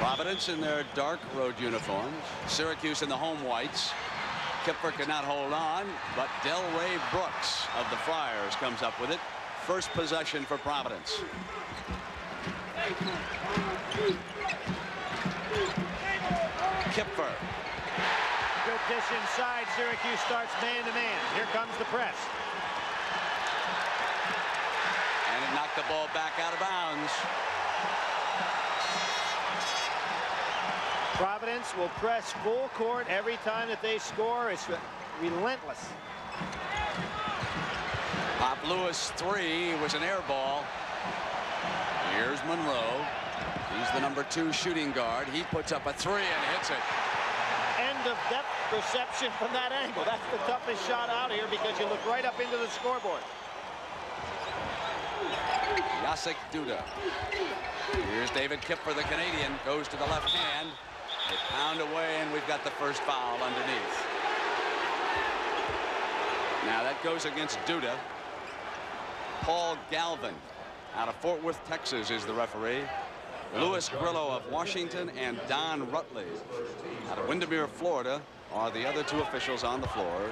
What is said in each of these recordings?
Providence in their dark road uniforms. Syracuse in the home whites. Kipfer could not hold on, but Delray Brooks of the Friars comes up with it. First possession for Providence. Kipfer. Good dish inside. Syracuse starts man-to-man. Here comes the press. And it knocked the ball back out of bounds. Providence will press full court every time that they score. It's relentless. Pop Lewis 3 was an air ball. Here's Monroe. He's the #2 shooting guard. He puts up a 3 and hits it. End of depth perception from that angle. That's the toughest shot out here because you look right up into the scoreboard. Jacek Duda. Here's David Kipfer, the Canadian, goes to the left hand. They pound away, and we've got the first foul underneath. Now that goes against Duda. Paul Galvin out of Fort Worth, Texas is the referee. Louis Grillo of Washington and Don Rutley out of Windermere, Florida are the other 2 officials on the floor.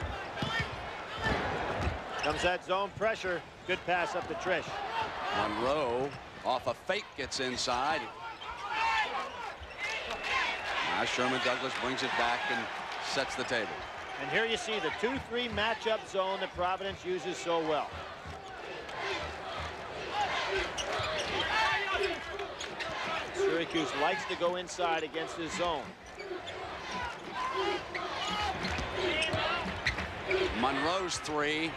Comes that zone pressure. Good pass up to Trish. Monroe off a fake gets inside. Now Sherman Douglas brings it back and sets the table. And here you see the 2-3 matchup zone that Providence uses so well. Syracuse likes to go inside against his zone. Monroe's 3.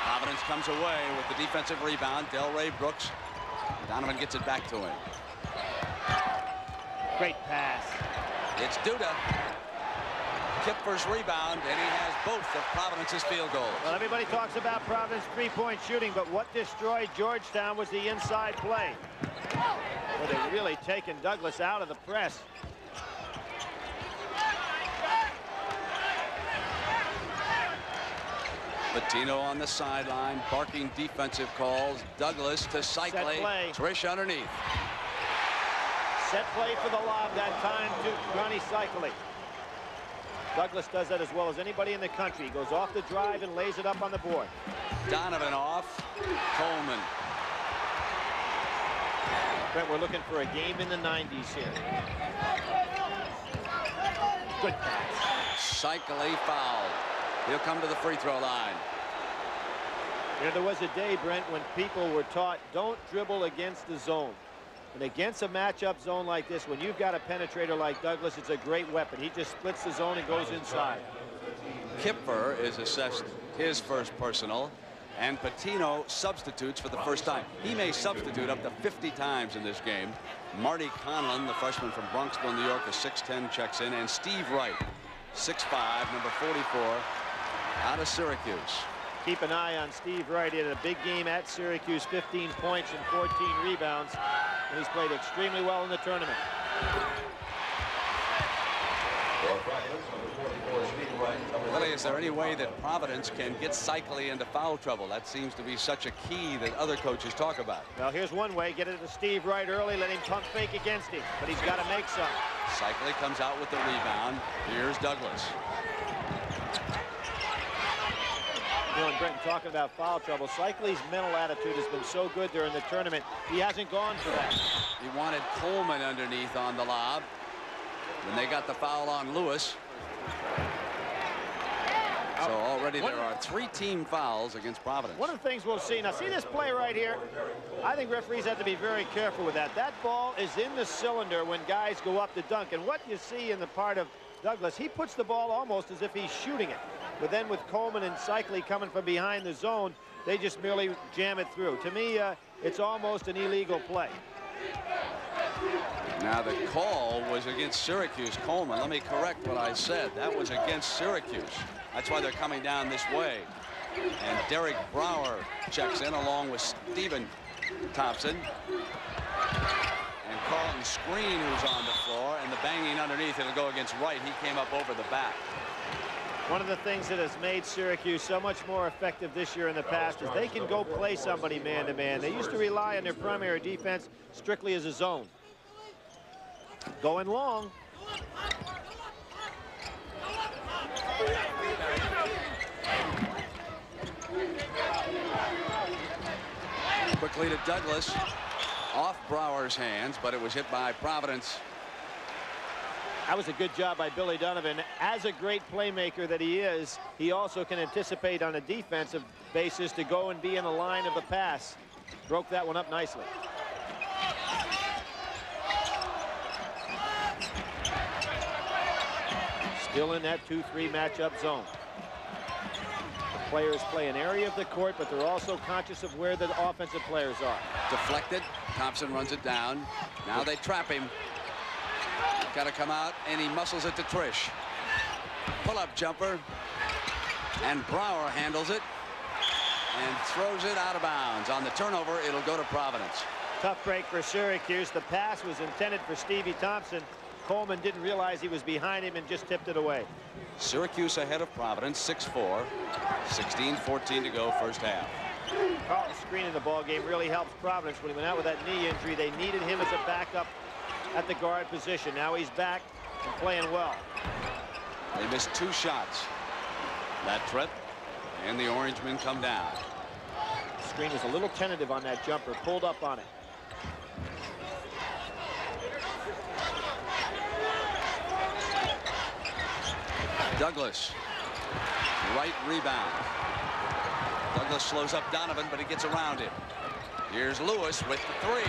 Providence comes away with the defensive rebound. Delray Brooks. Donovan gets it back to him. Great pass. It's Duda. Kipfer's rebound, and he has both of Providence's field goals. Well, everybody talks about Providence three-point shooting, but what destroyed Georgetown was the inside play. Well, they've really taken Douglas out of the press. Patino on the sideline, barking defensive calls. Douglas to Cycley. Trish underneath. Set play for the lob that time to Ronnie Cycley. Douglas does that as well as anybody in the country. He goes off the drive and lays it up on the board. Donovan off. Coleman. Brent, we're looking for a game in the 90s here. Good pass. Cycley fouled. He'll come to the free throw line. You know, there was a day, Brent, when people were taught don't dribble against the zone. And against a matchup zone like this, when you've got a penetrator like Douglas, it's a great weapon. He just splits the zone and goes inside. Kipfer is assessed his first personal, and Patino substitutes for the first time. He may substitute up to 50 times in this game. Marty Conlon, the freshman from Bronxville, New York, a 6'10", checks in, and Steve Wright, 6'5", number 44, out of Syracuse. Keep an eye on Steve Wright. He had a big game at Syracuse, 15 points and 14 rebounds. And he's played extremely well in the tournament. Willie, is there any way that Providence can get Cycley into foul trouble? That seems to be such a key that other coaches talk about. Well, here's one way. Get it to Steve Wright early. Let him pump fake against him. But he's got to make some. Cycley comes out with the rebound. Here's Douglas. You know, and Brenton, talking about foul trouble, Cycley's mental attitude has been so good during the tournament. He hasn't gone for that. He wanted Coleman underneath on the lob. When they got the foul on Lewis. So already there are 3 team fouls against Providence. One of the things we'll see, now see this play right here? I think referees have to be very careful with that. That ball is in the cylinder when guys go up to dunk. And what you see in the part of Douglas, he puts the ball almost as if he's shooting it. But then with Coleman and Cycley coming from behind the zone, they just merely jam it through. To me, it's almost an illegal play. Now the call was against Syracuse. Coleman, let me correct what I said. That was against Syracuse. That's why they're coming down this way. And Derek Brower checks in along with Stephen Thompson. And Carlton Screen, who's on the floor, and the banging underneath. It'll go against Wright. He came up over the back. One of the things that has made Syracuse so much more effective this year in the past is they can go play somebody man-to-man. They used to rely on their primary defense strictly as a zone. Going long. Quickly to Douglas. Off Brower's hands, but it was hit by Providence. That was a good job by Billy Donovan. As a great playmaker that he is, he also can anticipate on a defensive basis to go and be in the line of the pass. Broke that one up nicely. Still in that 2-3 matchup zone. The players play an area of the court, but they're also conscious of where the offensive players are. Deflected. Thompson runs it down. Now they trap him. Got to come out, and he muscles it to Trish. Pull-up jumper. And Brower handles it and throws it out of bounds. On the turnover, it'll go to Providence. Tough break for Syracuse. The pass was intended for Stevie Thompson. Coleman didn't realize he was behind him and just tipped it away. Syracuse ahead of Providence, 6-4. 16-14 to go, first half. Carlton's screen in the ball game really helps Providence. When he went out with that knee injury, they needed him as a backup at the guard position. Now he's back and playing well. They missed 2 shots. That trip, and the Orangemen come down. The screen was a little tentative on that jumper, pulled up on it. Douglas, right rebound. Douglas slows up Donovan, but he gets around him. Here's Lewis with the 3.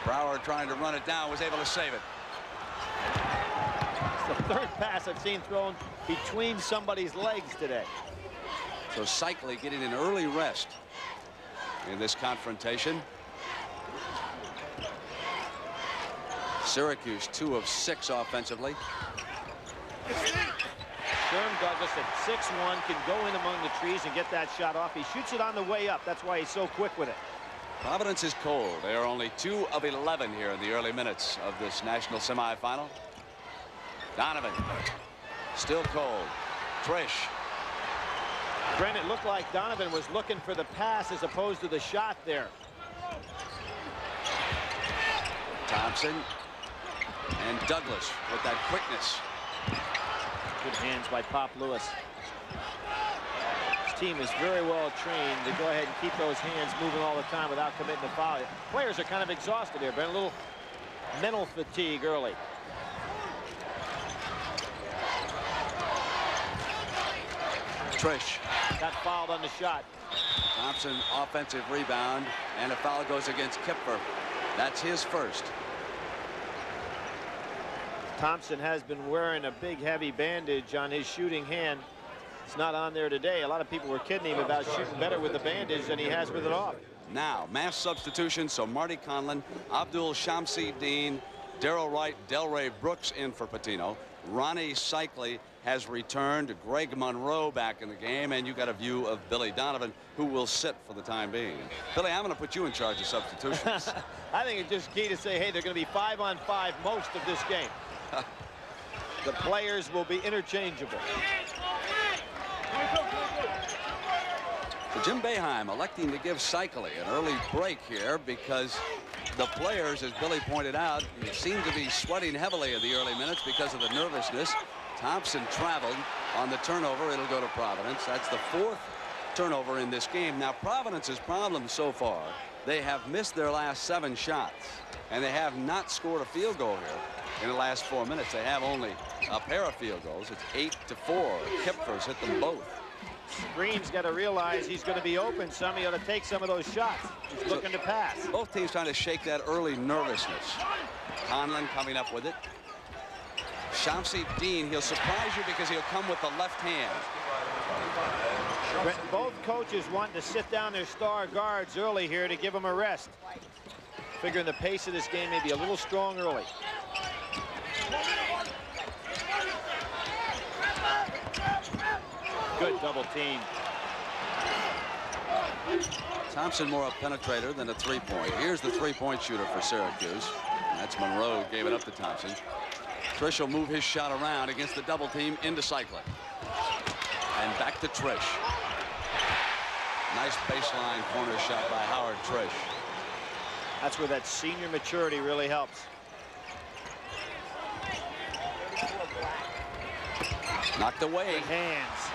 Brower trying to run it down, was able to save it. It's the 3rd pass I've seen thrown between somebody's legs today. So Cycli getting an early rest in this confrontation. Syracuse 2 of 6 offensively. Sherm Douglas at 6'1" can go in among the trees and get that shot off. He shoots it on the way up. That's why he's so quick with it. Providence is cold. They are only 2 of 11 here in the early minutes of this national semifinal. Donovan still cold. Trish. Brent, it looked like Donovan was looking for the pass as opposed to the shot there. Thompson and Douglas with that quickness. Good hands by Pop Lewis. His team is very well trained to go ahead and keep those hands moving all the time without committing a foul. Players are kind of exhausted here, Brent. A little mental fatigue early. Trish got fouled on the shot. Thompson offensive rebound, and a foul goes against Kipfer. That's his first. Thompson has been wearing a big heavy bandage on his shooting hand. It's not on there today. A lot of people were kidding him about shooting better with the bandage than he has with it off. Now mass substitution, so Marty Conlon, Abdul Shamsi Dean, Darrell Wright, Delray Brooks in for Patino. Ronnie Cycli has returned. Greg Monroe back in the game, and you got a view of Billy Donovan, who will sit for the time being. Billy, I'm going to put you in charge of substitutions. I think it's just key to say, hey, they're going to be 5-on-5 most of this game. The players will be interchangeable. So Jim Boeheim electing to give Cycli an early break here because the players, as Billy pointed out, seem to be sweating heavily in the early minutes because of the nervousness. Thompson traveled on the turnover. It'll go to Providence. That's the 4th turnover in this game. Now Providence's problem so far, they have missed their last 7 shots, and they have not scored a field goal here in the last 4 minutes. They have only a pair of field goals. It's 8-4. Kipfer's hit them both. Green's got to realize he's going to be open some. He ought to take some of those shots. He's looking to pass. Both teams trying to shake that early nervousness. Conlon coming up with it. Shamsi Dean, he'll surprise you because he'll come with the left hand. Both coaches want to sit down their star guards early here to give them a rest. Figuring the pace of this game may be a little strong early. Good double team. Thompson more a penetrator than a 3-point. Here's the 3-point shooter for Syracuse. And that's Monroe, gave it up to Thompson. Trish will move his shot around against the double team into Cycli. And back to Trish. Nice baseline corner shot by Howard Trish. That's where that senior maturity really helps. Knocked away. Good hands.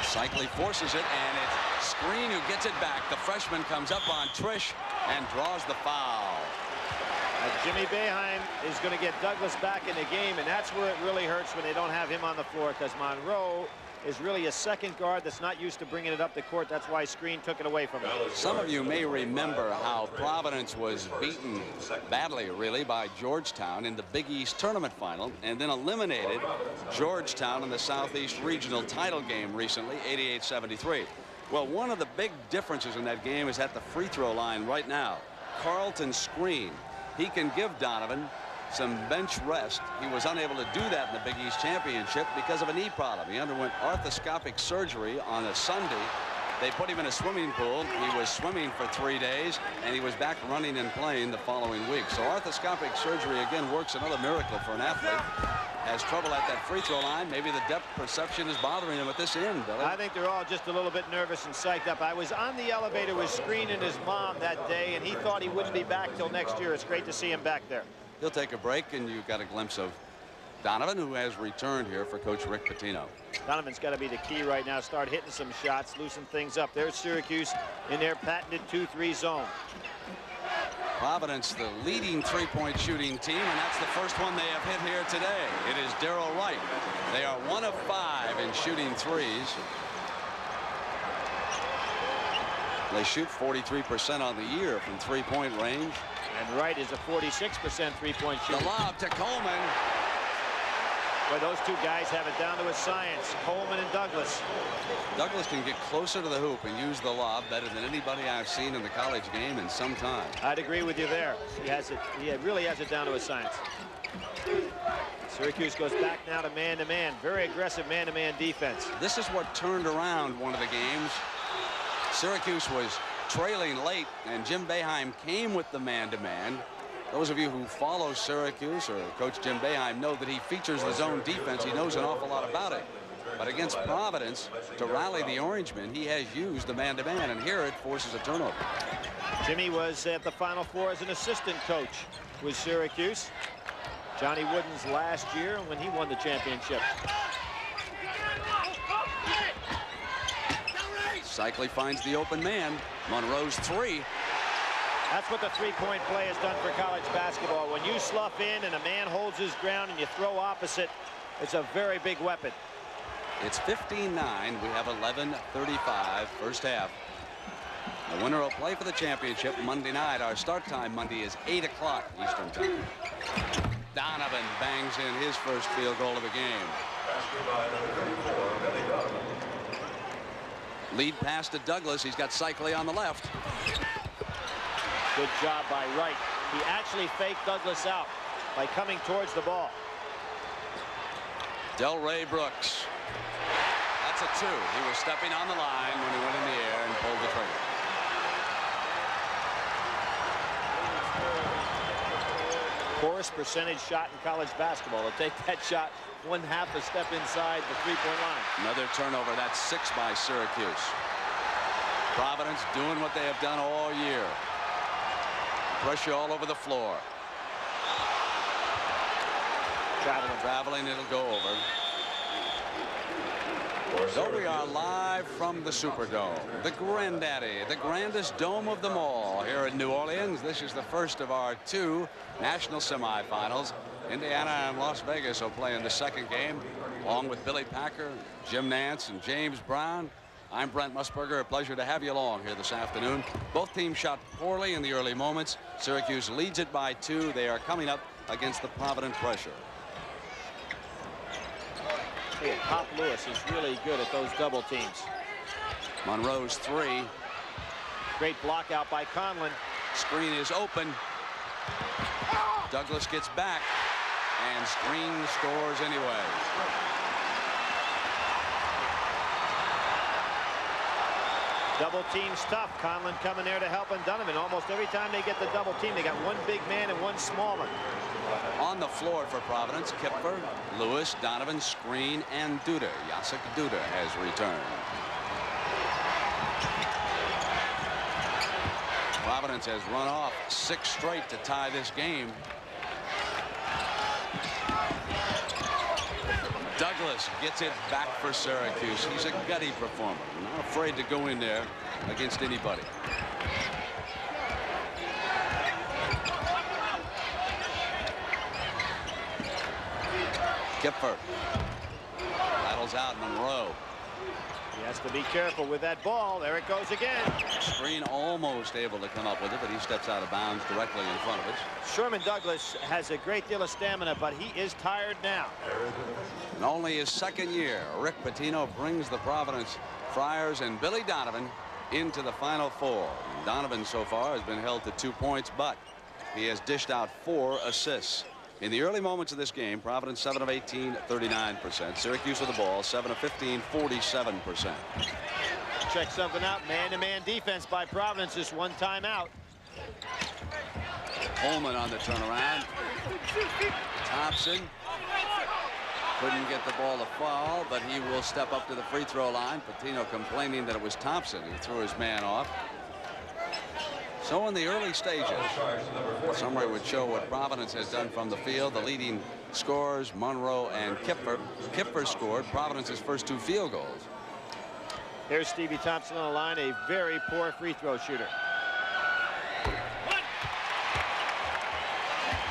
Cycli forces it, and it's Screen who gets it back. The freshman comes up on Trish and draws the foul. Jimmy Boeheim is going to get Douglas back in the game, and that's where it really hurts when they don't have him on the floor, because Monroe is really a second guard that's not used to bringing it up the court. That's why Screen took it away from him. Some of you may remember how Providence was beaten badly, really, by Georgetown in the Big East tournament final, and then eliminated Georgetown in the Southeast Regional title game recently, 88-73. Well, one of the big differences in that game is at the free throw line right now. Carlton Screen. He can give Donovan some bench rest. He was unable to do that in the Big East Championship because of a knee problem. He underwent arthroscopic surgery on a Sunday. They put him in a swimming pool. He was swimming for 3 days, and he was back running and playing the following week. So arthroscopic surgery again works another miracle for an athlete. Has trouble at that free throw line. Maybe the depth perception is bothering him at this end, Billy. I think they're all just a little bit nervous and psyched up. I was on the elevator with Screen and his mom that day, and he thought he wouldn't be back till next year. It's great to see him back there. He'll take a break, and you got a glimpse of Donovan, who has returned here for Coach Rick Pitino. Donovan's got to be the key right now. Start hitting some shots, loosen things up. There's Syracuse in their patented 2-3 zone. Providence, the leading three-point shooting team, and that's the first one they have hit here today. It is Darrell Wright. They are 1 of 5 in shooting threes. They shoot 43% on the year from three-point range. And Wright is a 46% three-point shooter. The lob to Coleman. But those two guys have it down to a science, Coleman and Douglas. Douglas can get closer to the hoop and use the lob better than anybody I've seen in the college game in some time. I'd agree with you there. He has it. He really has it down to a science. Syracuse goes back now to man-to-man. Very aggressive man-to-man defense. This is what turned around one of the games. Syracuse was trailing late, and Jim Boeheim came with the man-to-man. Those of you who follow Syracuse or Coach Jim Boeheim know that he features the zone defense. He knows an awful lot about it. But against Providence, to rally the Orangemen, he has used the man-to-man, and here it forces a turnover. Jimmy was at the Final Four as an assistant coach with Syracuse. Johnny Wooden's last year when he won the championship. Cycli finds the open man. Monroe's three. That's what the three-point play has done for college basketball. When you slough in and a man holds his ground and you throw opposite, it's a very big weapon. It's 15-9. We have 11:35 first half. The winner will play for the championship Monday night. Our start time Monday is 8 o'clock Eastern time. Donovan bangs in his first field goal of the game. Lead pass to Douglas. He's got Cycli on the left. Good job by Wright. He actually faked Douglas out by coming towards the ball. Delray Brooks. That's a 2. He was stepping on the line when he went in the air and pulled the trigger. Poorest percentage shot in college basketball. To take that shot 1/2 a step inside the three-point line. Another turnover. That's 6 by Syracuse. Providence doing what they have done all year. Pressure all over the floor. Traveling, it'll go over. So we are live from the Superdome, the Granddaddy, the grandest dome of them all here in New Orleans. This is the first of our 2 national semifinals. Indiana and Las Vegas will play in the second game, along with Billy Packer, Jim Nance, and James Brown. I'm Brent Musburger. A pleasure to have you along here this afternoon. Both teams shot poorly in the early moments. Syracuse leads it by 2. They are coming up against the Providence pressure. Hey, Pop Lewis is really good at those double teams. Monroe's 3. Great block out by Conlon. Screen is open. Douglas gets back, and Screen scores anyway. Double team's tough. Conlon coming there to help, and Donovan. Almost every time they get the double team, they got one big man and one small one. On the floor for Providence, Kipfer, Lewis, Donovan, Screen, and Duda. Jacek Duda has returned. Providence Providence has run off 6 straight to tie this game. Douglas gets it back for Syracuse. He's a gutty performer, not afraid to go in there against anybody. Kipfer battles out Monroe. He has to be careful with that ball. There it goes again. Screen almost able to come up with it, but he steps out of bounds directly in front of it. Sherman Douglas has a great deal of stamina, but he is tired now. In only his 2nd year, Rick Pitino brings the Providence Friars and Billy Donovan into the Final Four. Donovan so far has been held to 2 points, but he has dished out 4 assists. In the early moments of this game, Providence 7 of 18, 39%. Syracuse with the ball, 7 of 15, 47%. Check something out. Man-to-man defense by Providence. Just one timeout. Coleman on the turnaround. Thompson couldn't get the ball to fall, but he will step up to the free throw line. Pitino complaining that it was Thompson who threw his man off. So in the early stages, summary would show what Providence has done from the field. The leading scorers, Monroe and Kipfer. Kipfer scored Providence's first 2 field goals. Here's Stevie Thompson on the line, a very poor free throw shooter.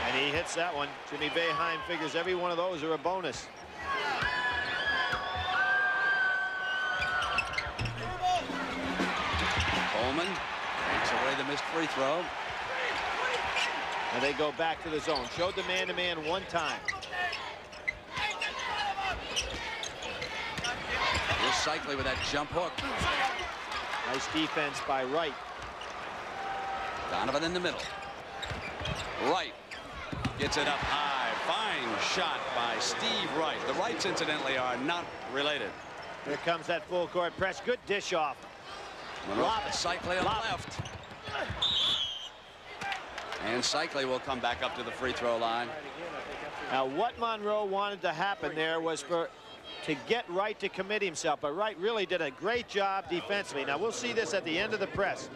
And he hits that one. Jimmy Boeheim figures every one of those are a bonus. Coleman takes away the missed free throw. And they go back to the zone. Showed the man-to-man one time. Here's Cycli with that jump hook. Nice defense by Wright. Donovan in the middle. Wright gets it up high. Fine shot by Steve Wright. The Wrights, incidentally, are not related. Here comes that full court press. Good dish off. Cycli on the left. And Cycli will come back up to the free throw line. Now, what Monroe wanted to happen there was to get Wright to commit himself, but Wright really did a great job defensively. Now, we'll see this at the end of the press.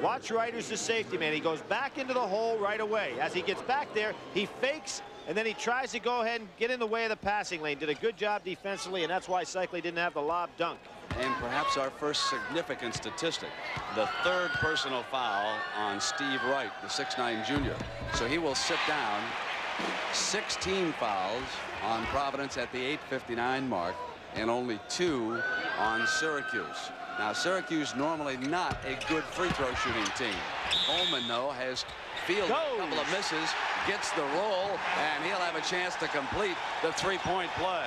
Watch Wright as the safety man. He goes back into the hole right away. As he gets back there, he fakes, and then he tries to go ahead and get in the way of the passing lane. Did a good job defensively, and that's why Cycli didn't have the lob dunk. And perhaps our first significant statistic, the 3rd personal foul on Steve Wright, the 6'9" junior. So he will sit down. 16 fouls on Providence at the 8:59 mark, and only 2 on Syracuse. Now, Syracuse normally not a good free throw shooting team. Coleman, though, has fielded a couple of misses, gets the roll, and he'll have a chance to complete the 3-point play.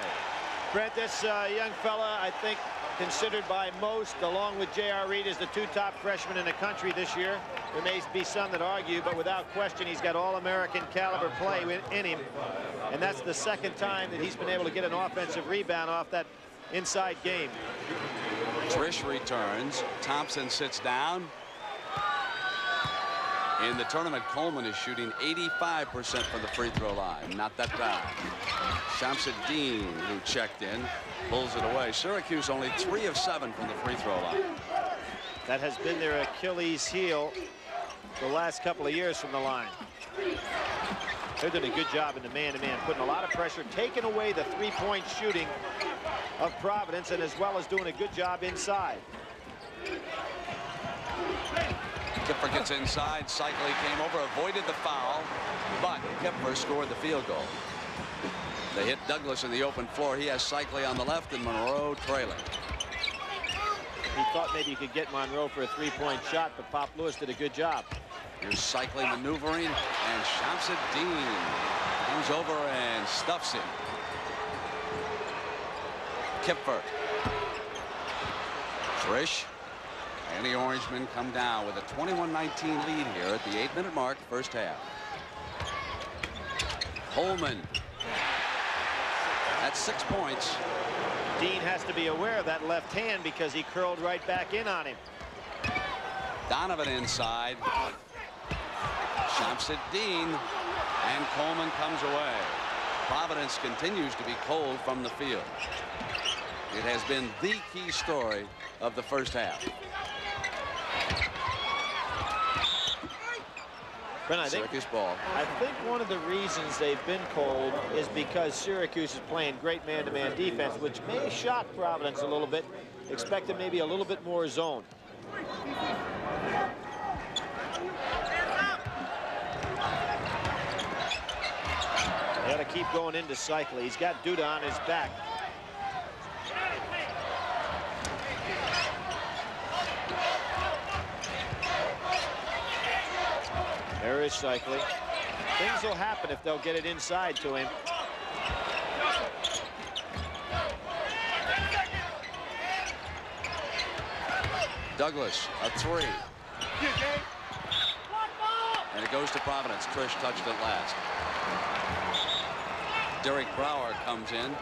Brent, this young fella, I think, considered by most, along with J.R. Reed, as the 2 top freshmen in the country this year. There may be some that argue, but without question, he's got all-American caliber play in him. And that's the 2nd time that he's been able to get an offensive rebound off that inside game. Trish returns. Thompson sits down. In the tournament, Coleman is shooting 85% from the free throw line. Not that bad. Shamsuddin, who checked in, pulls it away. Syracuse only 3 of 7 from the free throw line. That has been their Achilles heel the last couple of years from the line. They're doing a good job in the man-to-man, putting a lot of pressure, taking away the 3-point shooting of Providence, and as well as doing a good job inside. Kipfer gets inside. Cycli came over, avoided the foul, but Kipfer scored the field goal. They hit Douglas in the open floor. He has Cycli on the left and Monroe trailing. He thought maybe he could get Monroe for a 3-point shot, but Pop Lewis did a good job. Here's Cycli maneuvering, and Shamsuddin comes over and stuffs him. Kipfer. Trish and the Orangemen come down with a 21-19 lead here at the 8-minute mark, first half. Coleman. That's 6 points. Dean has to be aware of that left hand because he curled right back in on him. Donovan inside. Shamsuddin, and Coleman comes away. Providence continues to be cold from the field. It has been the key story of the first half. Brent, Syracuse ball. I think one of the reasons they've been cold is because Syracuse is playing great man-to-man defense, which may shock Providence a little bit. Expected maybe a little bit more zone. They got to keep going into Cycli. He's got Duda on his back. There is Cycli. Things will happen if they'll get it inside to him. Douglas, a 3. And it goes to Providence. Trish touched it last. Derek Brower comes in.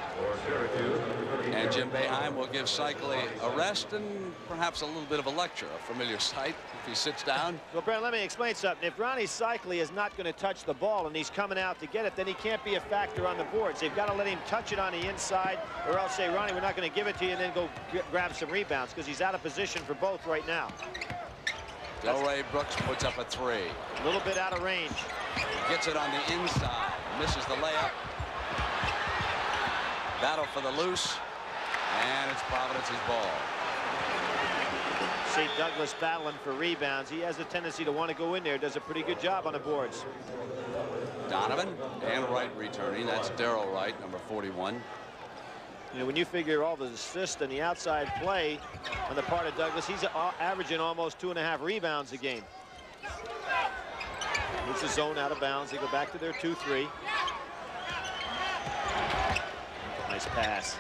And Jim Boeheim will give Cycli a rest and perhaps a little bit of a lecture, a familiar sight if he sits down. Well, Brent, let me explain something. If Ronnie Cycli is not going to touch the ball and he's coming out to get it, then he can't be a factor on the boards. They've got to let him touch it on the inside, or else say, Ronnie, we're not going to give it to you, and then go grab some rebounds, because he's out of position for both right now. Delray Brooks puts up a 3. A little bit out of range. Gets it on the inside. Misses the layup. Battle for the loose. And it's Providence's ball. See Douglas battling for rebounds. He has a tendency to want to go in there. Does a pretty good job on the boards. Donovan and Wright returning. That's Darrell Wright, number 41. You know, when you figure all the assists and the outside play on the part of Douglas, he's averaging almost 2.5 rebounds a game. Moves the zone out of bounds. They go back to their 2-3. Nice pass.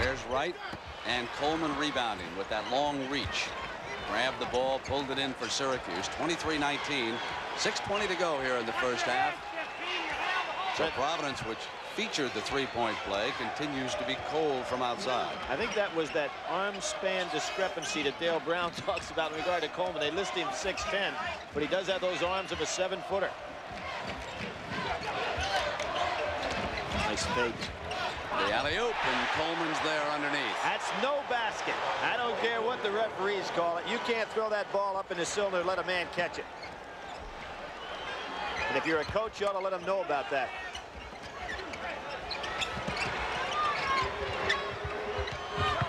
There's Wright and Coleman rebounding with that long reach. Grabbed the ball, pulled it in for Syracuse. 23-19. 6:20 to go here in the first half. So Providence, which featured the three-point play, continues to be cold from outside. I think that was that arm span discrepancy that Dale Brown talks about in regard to Coleman. They list him 6'10", but he does have those arms of a 7-footer. Nice fake. The alley-oop, and Coleman's there underneath. That's no basket. I don't care what the referees call it. You can't throw that ball up in the cylinder and let a man catch it. And if you're a coach, you ought to let him know about that.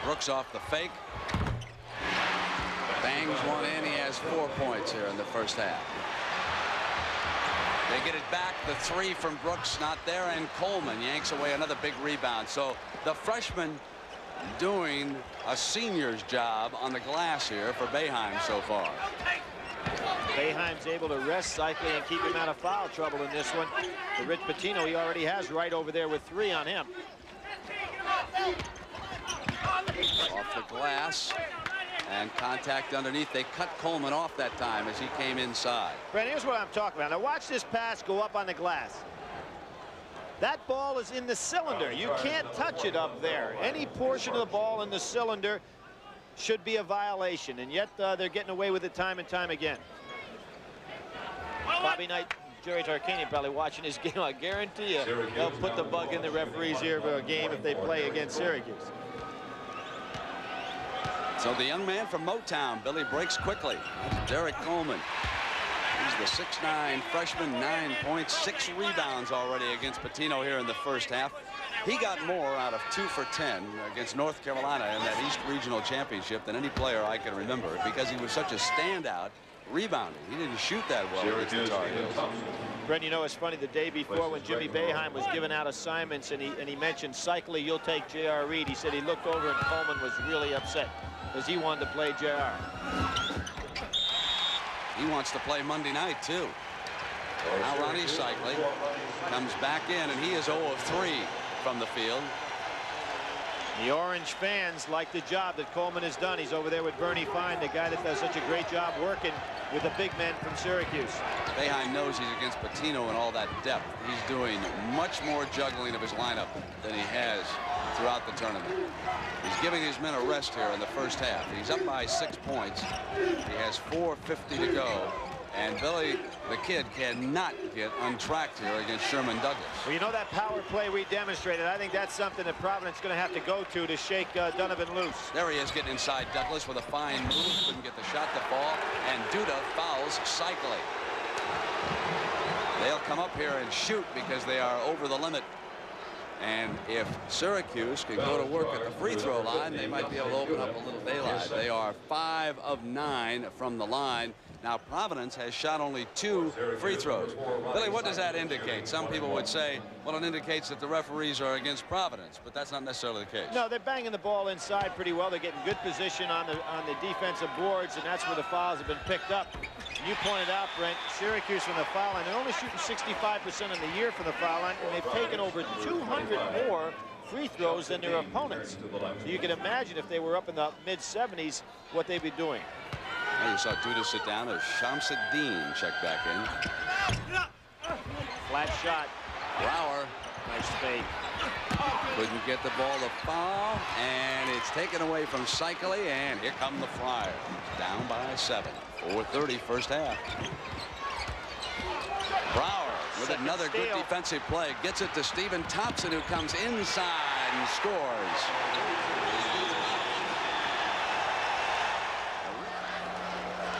Brooks off the fake. Bangs one in. He has 4 points here in the first half. They get it back. The 3 from Brooks not there, and Coleman yanks away another big rebound. So the freshman doing a senior's job on the glass here for Boeheim so far. Boeheim's able to rest Cycli and keep him out of foul trouble in this one. The Rich Pitino, he already has right over there with 3 on him. Off the glass. And contact underneath. They cut Coleman off that time as he came inside. Brent, here's what I'm talking about. Now watch this pass go up on the glass. That ball is in the cylinder. You can't touch it up there. Any portion of the ball in the cylinder should be a violation, and yet they're getting away with it time and time again. Bobby Knight, Jerry Tarkanian probably watching this game. I guarantee you they'll put the bug in the referees here for a game if they play against Syracuse. So the young man from Motown, Billy, breaks quickly. That's Derek Coleman. He's the 6'9" freshman, 9 points, 6 rebounds already against Pitino here in the first half. He got more out of 2 for 10 against North Carolina in that East Regional Championship than any player I can remember, because he was such a standout rebounding. He didn't shoot that well against the Tar Heels. Brent, you know, it's funny, the day before when Jimmy Boeheim was giving out assignments and he mentioned Cycli, you'll take J.R. Reed. He said he looked over and Coleman was really upset because he wanted to play J.R. He wants to play Monday night, too. Now Ronnie Cycli comes back in, and he is 0 of 3 from the field. The Orange fans like the job that Coleman has done. He's over there with Bernie Fine, the guy that does such a great job working with the big men from Syracuse. Boeheim knows he's against Pitino and all that depth. He's doing much more juggling of his lineup than he has throughout the tournament. He's giving his men a rest here in the first half. He's up by 6 points. He has 4:50 to go. And Billy, the kid, cannot get untracked here against Sherman Douglas. Well, you know that power play we demonstrated. I think that's something that Providence is going to have to go to shake Donovan loose. There he is getting inside Douglas with a fine move. Couldn't get the shot to fall. And Duda fouls Cycli. They'll come up here and shoot because they are over the limit. And if Syracuse can go to work at the free throw line, they might be able to open up a little daylight. They are 5 of 9 from the line. Now, Providence has shot only 2 free throws. Billy, what does that indicate? Some people would say, well, it indicates that the referees are against Providence, but that's not necessarily the case. No, they're banging the ball inside pretty well. They're getting good position on the defensive boards, and that's where the fouls have been picked up. You pointed out, Brent, Syracuse from the foul line. They're only shooting 65% in the year from the foul line, and they've taken over 200 more free throws than their opponents. So you can imagine if they were up in the mid-70s, what they'd be doing. Well, you saw Duda sit down as Shamsuddin checked back in. Flat shot. Brower. Nice fake. Couldn't get the ball to foul, and it's taken away from Cycli, and here come the Friars. Down by 7. 4:30 first half. Brower with another good defensive play. Gets it to Stephen Thompson, who comes inside and scores.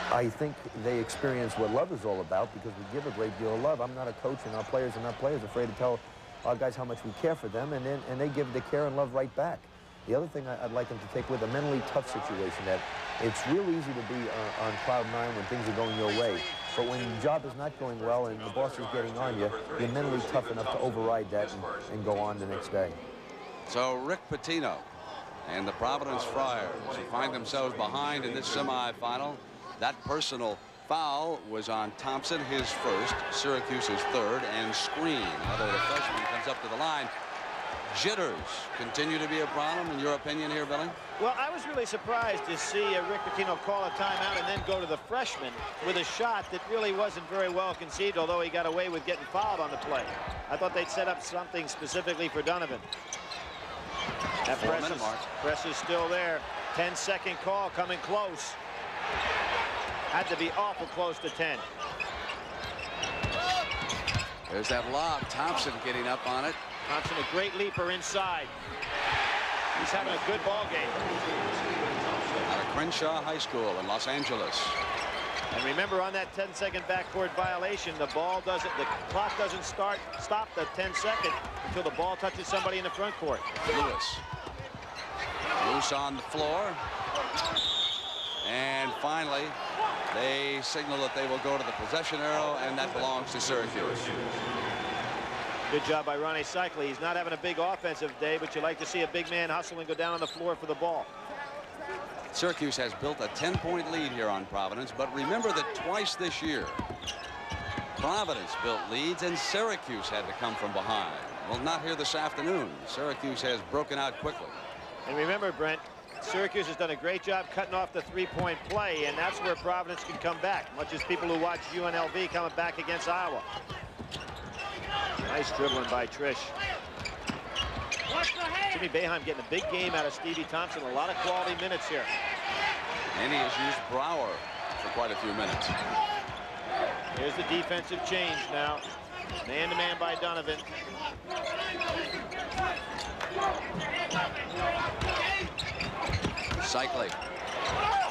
I think they experience what love is all about because we give a great deal of love. I'm not a coach, and our players are not players afraid to tell our guys how much we care for them, and they give the care and love right back. The other thing I'd like them to take with a mentally tough situation, that it's real easy to be on cloud 9 when things are going your way. But when your job is not going well and the boss is getting on you, you're mentally tough enough to override that and go on the next day. So Rick Pitino and the Providence Friars, who find themselves behind in this semifinal. That personal foul was on Thompson, his first, Syracuse's third, and screen. Although the freshman comes up to the line. Jitters continue to be a problem, in your opinion here, Billy? Well, I was really surprised to see Rick Pitino call a timeout and then go to the freshman with a shot that really wasn't very well conceived, although he got away with getting fouled on the play. I thought they'd set up something specifically for Donovan. That press is still there. 10-second call coming close. Had to be awful close to 10. There's that lob. Thompson getting up on it. Thompson, a great leaper inside. He's having a good ball game. Out of Crenshaw High School in Los Angeles. And remember, on that 10-second backcourt violation, the clock doesn't stop the 10-second until the ball touches somebody in the front court. Lewis. Loose on the floor. And finally, they signal that they will go to the possession arrow, and that belongs to Syracuse. Good job by Ronnie Cycli. He's not having a big offensive day, but you like to see a big man hustle and go down on the floor for the ball. Syracuse has built a 10-point lead here on Providence, but remember that twice this year, Providence built leads and Syracuse had to come from behind. Well, not here this afternoon. Syracuse has broken out quickly. And remember, Brent, Syracuse has done a great job cutting off the three-point play, and that's where Providence can come back, much as people who watch UNLV coming back against Iowa. Nice dribbling by Trish. Jimmy Boeheim getting a big game out of Stevie Thompson. A lot of quality minutes here. And he has used Brower for quite a few minutes. Here's the defensive change now. Man-to-man by Donovan. Cycli.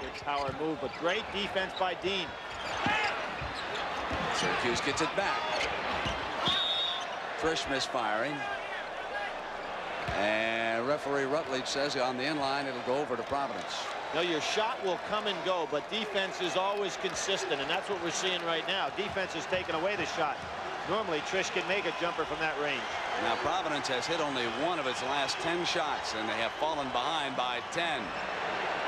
Good power move, but great defense by Dean. Syracuse gets it back. Trish misfiring. And referee Rutledge says on the inline it'll go over to Providence. No, your shot will come and go, but defense is always consistent, and that's what we're seeing right now. Defense has taken away the shot. Normally, Trish can make a jumper from that range. Now, Providence has hit only one of its last 10 shots, and they have fallen behind by 10.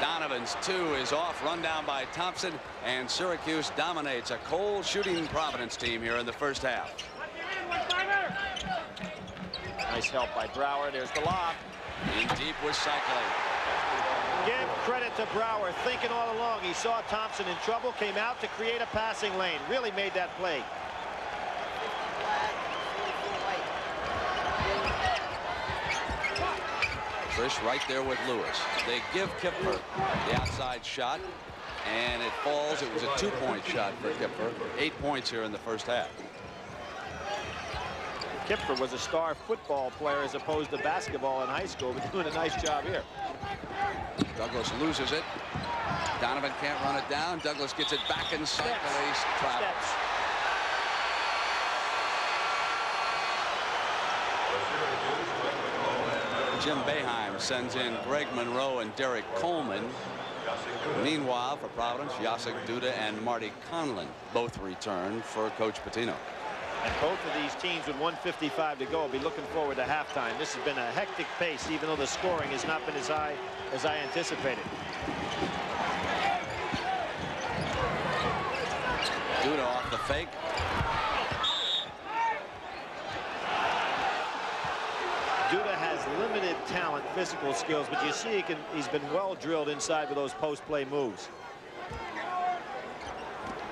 Donovan's 2 is off, run down by Thompson, and Syracuse dominates a cold shooting Providence team here in the first half. Nice help by Brower. There's the lob. In deep with Cycli. Give credit to Brower, thinking all along. He saw Thompson in trouble, came out to create a passing lane. Really made that play. Trish right there with Lewis. They give Kipfer the outside shot, and it falls. It was a 2-point shot for Kipfer. 8 points here in the first half. Kipfer was a star football player as opposed to basketball in high school, but doing a nice job here. Douglas loses it. Donovan can't run it down. Douglas gets it back in Cycli. Travels. Jim Boeheim sends in Greg Monroe and Derek Coleman. Meanwhile, for Providence, Jacek Duda and Marty Conlon both return for Coach Pitino. And both of these teams with 1:55 to go will be looking forward to halftime. This has been a hectic pace, even though the scoring has not been as high as I anticipated. Duda off the fake. Duda has limited talent, physical skills, but you see he's been well drilled inside with those post-play moves.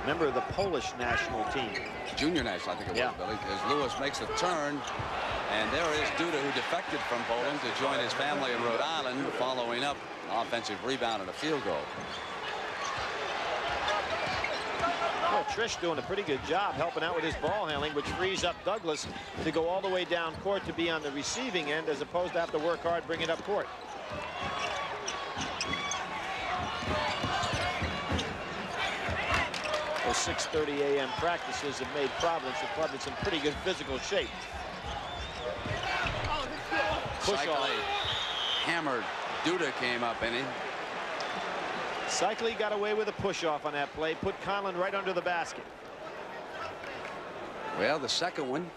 Member of the Polish national team. Junior national, I think it was, Billy. As Lewis makes the turn, and there is Duda, who defected from Poland to join his family in Rhode Island, following up an offensive rebound and a field goal. Well, Trish doing a pretty good job helping out with his ball handling, which frees up Douglas to go all the way down court to be on the receiving end, as opposed to have to work hard bringing up court. Those 6:30 a.m. practices have made Providence, the club, in some pretty good physical shape. Push off. Hammered. Duda came up in him. Cycli got away with a push-off on that play, put Conlon right under the basket. Well, the second one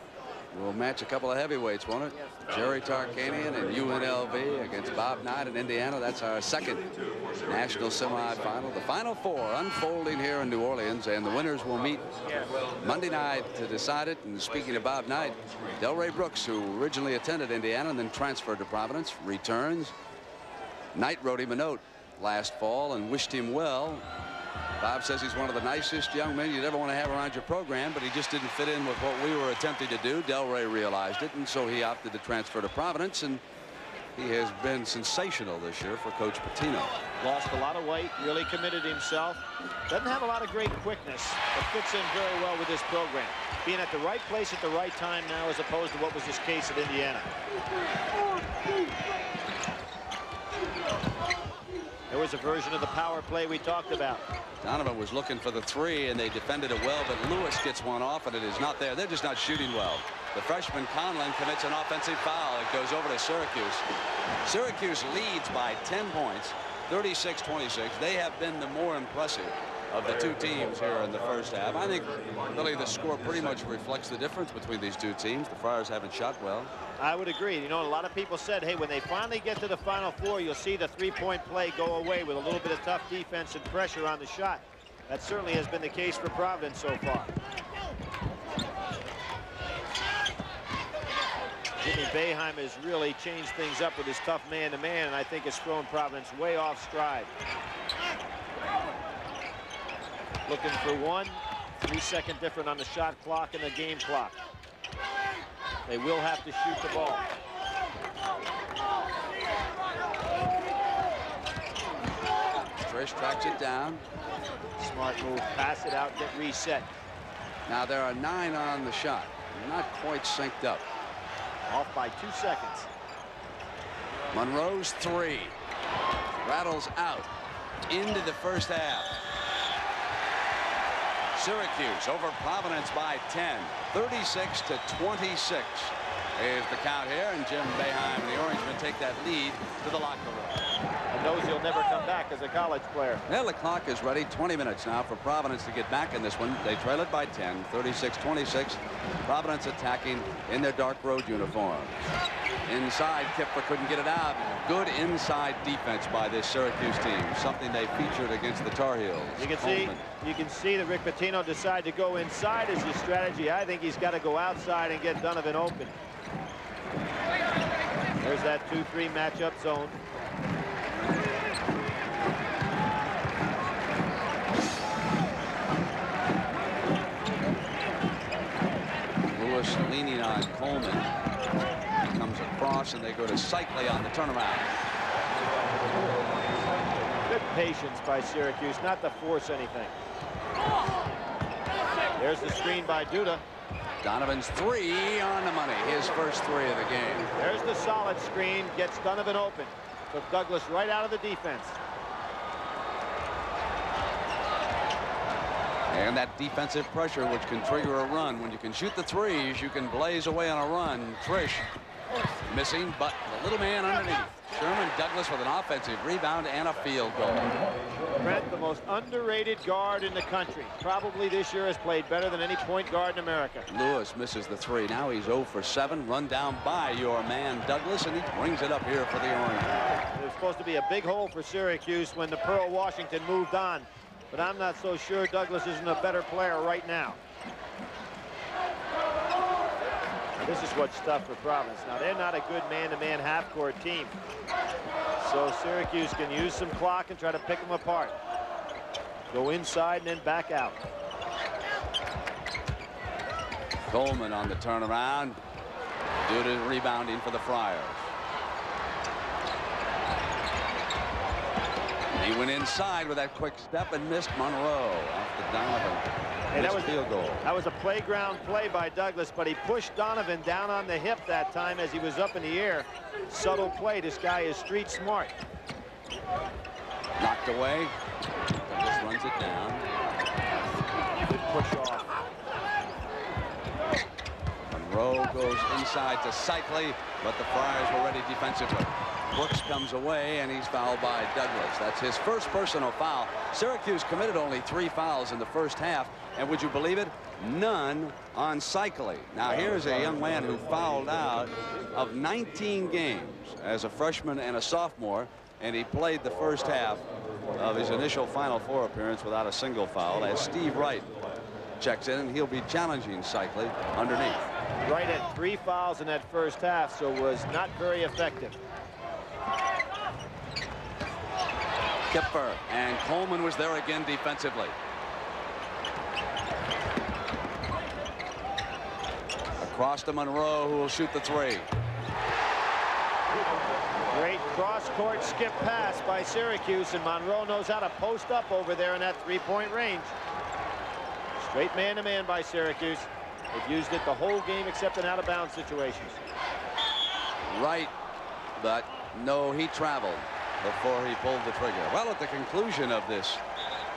will match a couple of heavyweights, won't it? Jerry Tarkanian and UNLV against Bob Knight in Indiana. That's our second national semifinal. The Final Four unfolding here in New Orleans, and the winners will meet Monday night to decide it. And speaking of Bob Knight, Delray Brooks, who originally attended Indiana and then transferred to Providence, returns. Knight wrote him a note last fall and wished him well. Bob says he's one of the nicest young men you'd ever want to have around your program, but he just didn't fit in with what we were attempting to do. Delray realized it, and so he opted to transfer to Providence, and he has been sensational this year for Coach Pitino. Lost a lot of weight, really committed himself. Doesn't have a lot of great quickness, but fits in very well with this program. Being at the right place at the right time now, as opposed to what was his case at Indiana. There was a version of the power play we talked about. Donovan was looking for the three, and they defended it well, but Lewis gets one off, and it is not there. They're just not shooting well. The freshman Conlon commits an offensive foul. It goes over to Syracuse. Syracuse leads by 10 points, 36-26. They have been the more impressive of the two teams here in the first half. I think, Billy, the score pretty much reflects the difference between these two teams. The Friars haven't shot well. I would agree. You know, a lot of people said, hey, when they finally get to the Final Four, you'll see the three-point play go away with a little bit of tough defense and pressure on the shot. That certainly has been the case for Providence so far. Jimmy Boeheim has really changed things up with his tough man-to-man, and I think has thrown Providence way off stride. Looking for 1 3-second different on the shot clock and the game clock. They will have to shoot the ball. Trish tracks it down. Smart move, pass it out, get reset. Now there are 9 on the shot. Not quite synced up. Off by 2 seconds. Monroe's three. Rattles out into the first half. Syracuse over Providence by 10, 36-26 is the count here, and Jim Boeheim and the Orangemen take that lead to the locker room. And knows he'll never come back as a college player. Well, the clock is ready. 20 minutes now for Providence to get back in this one. They trail it by 10, 36-26. Providence attacking in their dark road uniforms. Inside, Kipfer couldn't get it out. Good inside defense by this Syracuse team, something they featured against the Tar Heels. You can see that Rick Pitino decided to go inside as his strategy. I think he's got to go outside and get Donovan open. There's that 2-3 matchup zone. Lewis leaning on Coleman. Comes across, and they go to Cycli on the turnaround. Good patience by Syracuse, not to force anything. There's the screen by Duda. Donovan's three on the money. His first three of the game. There's the solid screen, gets Donovan open. Took Douglas right out of the defense. And that defensive pressure, which can trigger a run. When you can shoot the threes, you can blaze away on a run. Trish Missing, but the little man underneath. Sherman Douglas with an offensive rebound and a field goal. Brent, the most underrated guard in the country. Probably this year has played better than any point guard in America. Lewis misses the three. Now he's 0 for 7. Run down by your man Douglas, and he brings it up here for the Orange. It was supposed to be a big hole for Syracuse when the Pearl Washington moved on. But I'm not so sure Douglas isn't a better player right now. This is what's tough for Providence. Now, they're not a good man-to-man half-court team. So Syracuse can use some clock and try to pick them apart. Go inside and then back out. Coleman on the turnaround due to rebounding for the Friars. He went inside with that quick step and missed Monroe off the Donovan. Hey, that was field goal. That was a playground play by Douglas, but he pushed Donovan down on the hip that time as he was up in the air. Subtle play. This guy is street smart. Knocked away. Douglas runs it down. Good push off. Monroe goes inside to Cycli, but the Friars were ready defensively. Brooks comes away, and he's fouled by Douglas. That's his first personal foul. Syracuse committed only 3 fouls in the first half, and would you believe it? None on Cycli. Now here's a young man who fouled out of 19 games as a freshman and a sophomore, and he played the first half of his initial Final Four appearance without a single foul, as Steve Wright checks in, and he'll be challenging Cycli underneath. Wright had 3 fouls in that first half, so was not very effective. Kipfer, and Coleman was there again defensively. Across to Monroe, who will shoot the 3. Great cross-court skip pass by Syracuse, and Monroe knows how to post up over there in that 3-point range. Straight man-to-man by Syracuse. They've used it the whole game except in out-of-bounds situations. Right, but no, he traveled before he pulled the trigger. Well, at the conclusion of this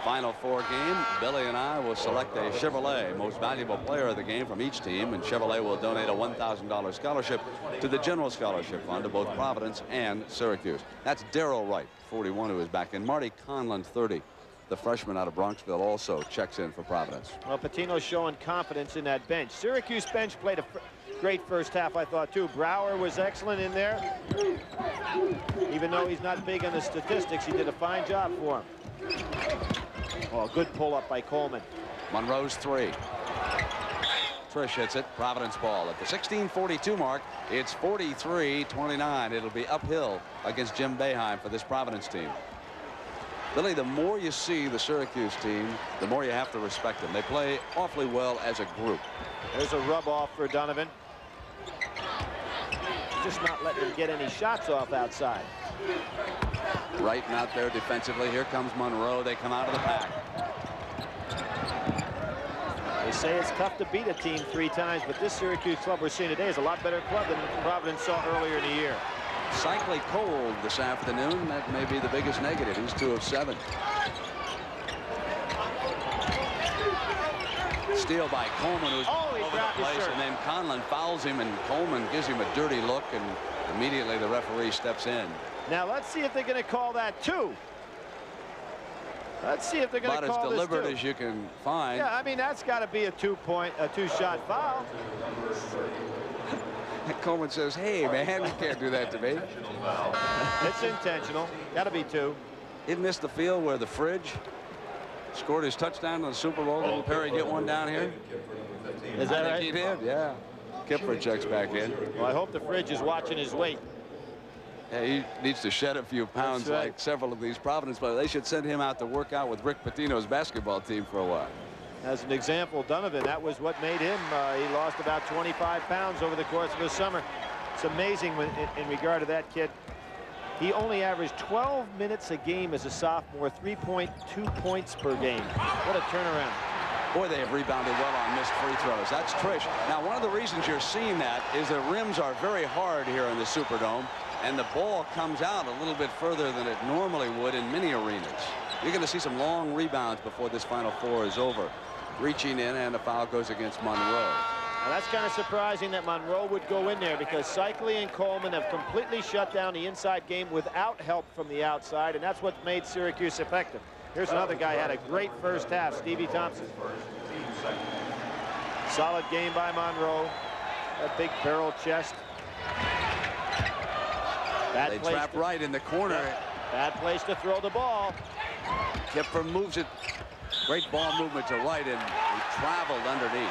Final Four game, Billy and I will select a Chevrolet Most Valuable Player of the game from each team, and Chevrolet will donate a $1,000 scholarship to the General Scholarship Fund of both Providence and Syracuse. That's Darrell Wright, 41, who is back in. Marty Conlon, 30. The freshman out of Bronxville also checks in for Providence. Well, Patino's showing confidence in that bench. Syracuse bench played a great first half, I thought, too. Brower was excellent in there. Even though he's not big on the statistics, he did a fine job for him. Oh, good pull-up by Coleman. Monroe's 3. Trish hits it. Providence ball. At the 16:42 mark, it's 43-29. It'll be uphill against Jim Boeheim for this Providence team. Billy, the more you see the Syracuse team, the more you have to respect them. They play awfully well as a group. There's a rub-off for Donovan. Just not letting him get any shots off outside. Right not there defensively. Here comes Monroe. They come out of the pack. They say it's tough to beat a team 3 times, but this Syracuse club we're seeing today is a lot better club than Providence saw earlier in the year. Cycli cold this afternoon. That may be the biggest negative. He's 2 of 7. Steal by Coleman, who's over the place, and then Conlon fouls him, and Coleman gives him a dirty look, and immediately the referee steps in. Now let's see if they're going to call that 2. Let's see if they're going to call this 2. About as deliberate as you can find. Yeah, I mean, that's got to be a 2-shot foul. Coleman says, hey, man, you can't do that to me. It's intentional. Got to be 2. He missed the field where the Fridge scored his touchdown in the Super Bowl. Didn't Perry get one down here? Is that right? He did, yeah. Kipfer checks back in. Well, I hope the Fridge is watching his weight. Yeah, he needs to shed a few pounds like several of these Providence players. They should send him out to work out with Rick Pitino's basketball team for a while. As an example, Donovan, that was what made him. He lost about 25 pounds over the course of the summer. It's amazing in regard to that kid. He only averaged 12 minutes a game as a sophomore, 3.2 points per game. What a turnaround. Boy, they have rebounded well on missed free throws. That's Trish. Now, one of the reasons you're seeing that is the rims are very hard here in the Superdome, and the ball comes out a little bit further than it normally would in many arenas. You're going to see some long rebounds before this Final Four is over. Reaching in, and a foul goes against Monroe. Now that's kind of surprising that Monroe would go in there, because Cycli and Coleman have completely shut down the inside game without help from the outside, and that's what made Syracuse effective. Here's another guy who had a great first half, Stevie Thompson. Solid game by Monroe. That big barrel chest. They trap right in the corner. Bad place to throw the ball. Kipfer moves it. Great ball movement to right, and he traveled underneath.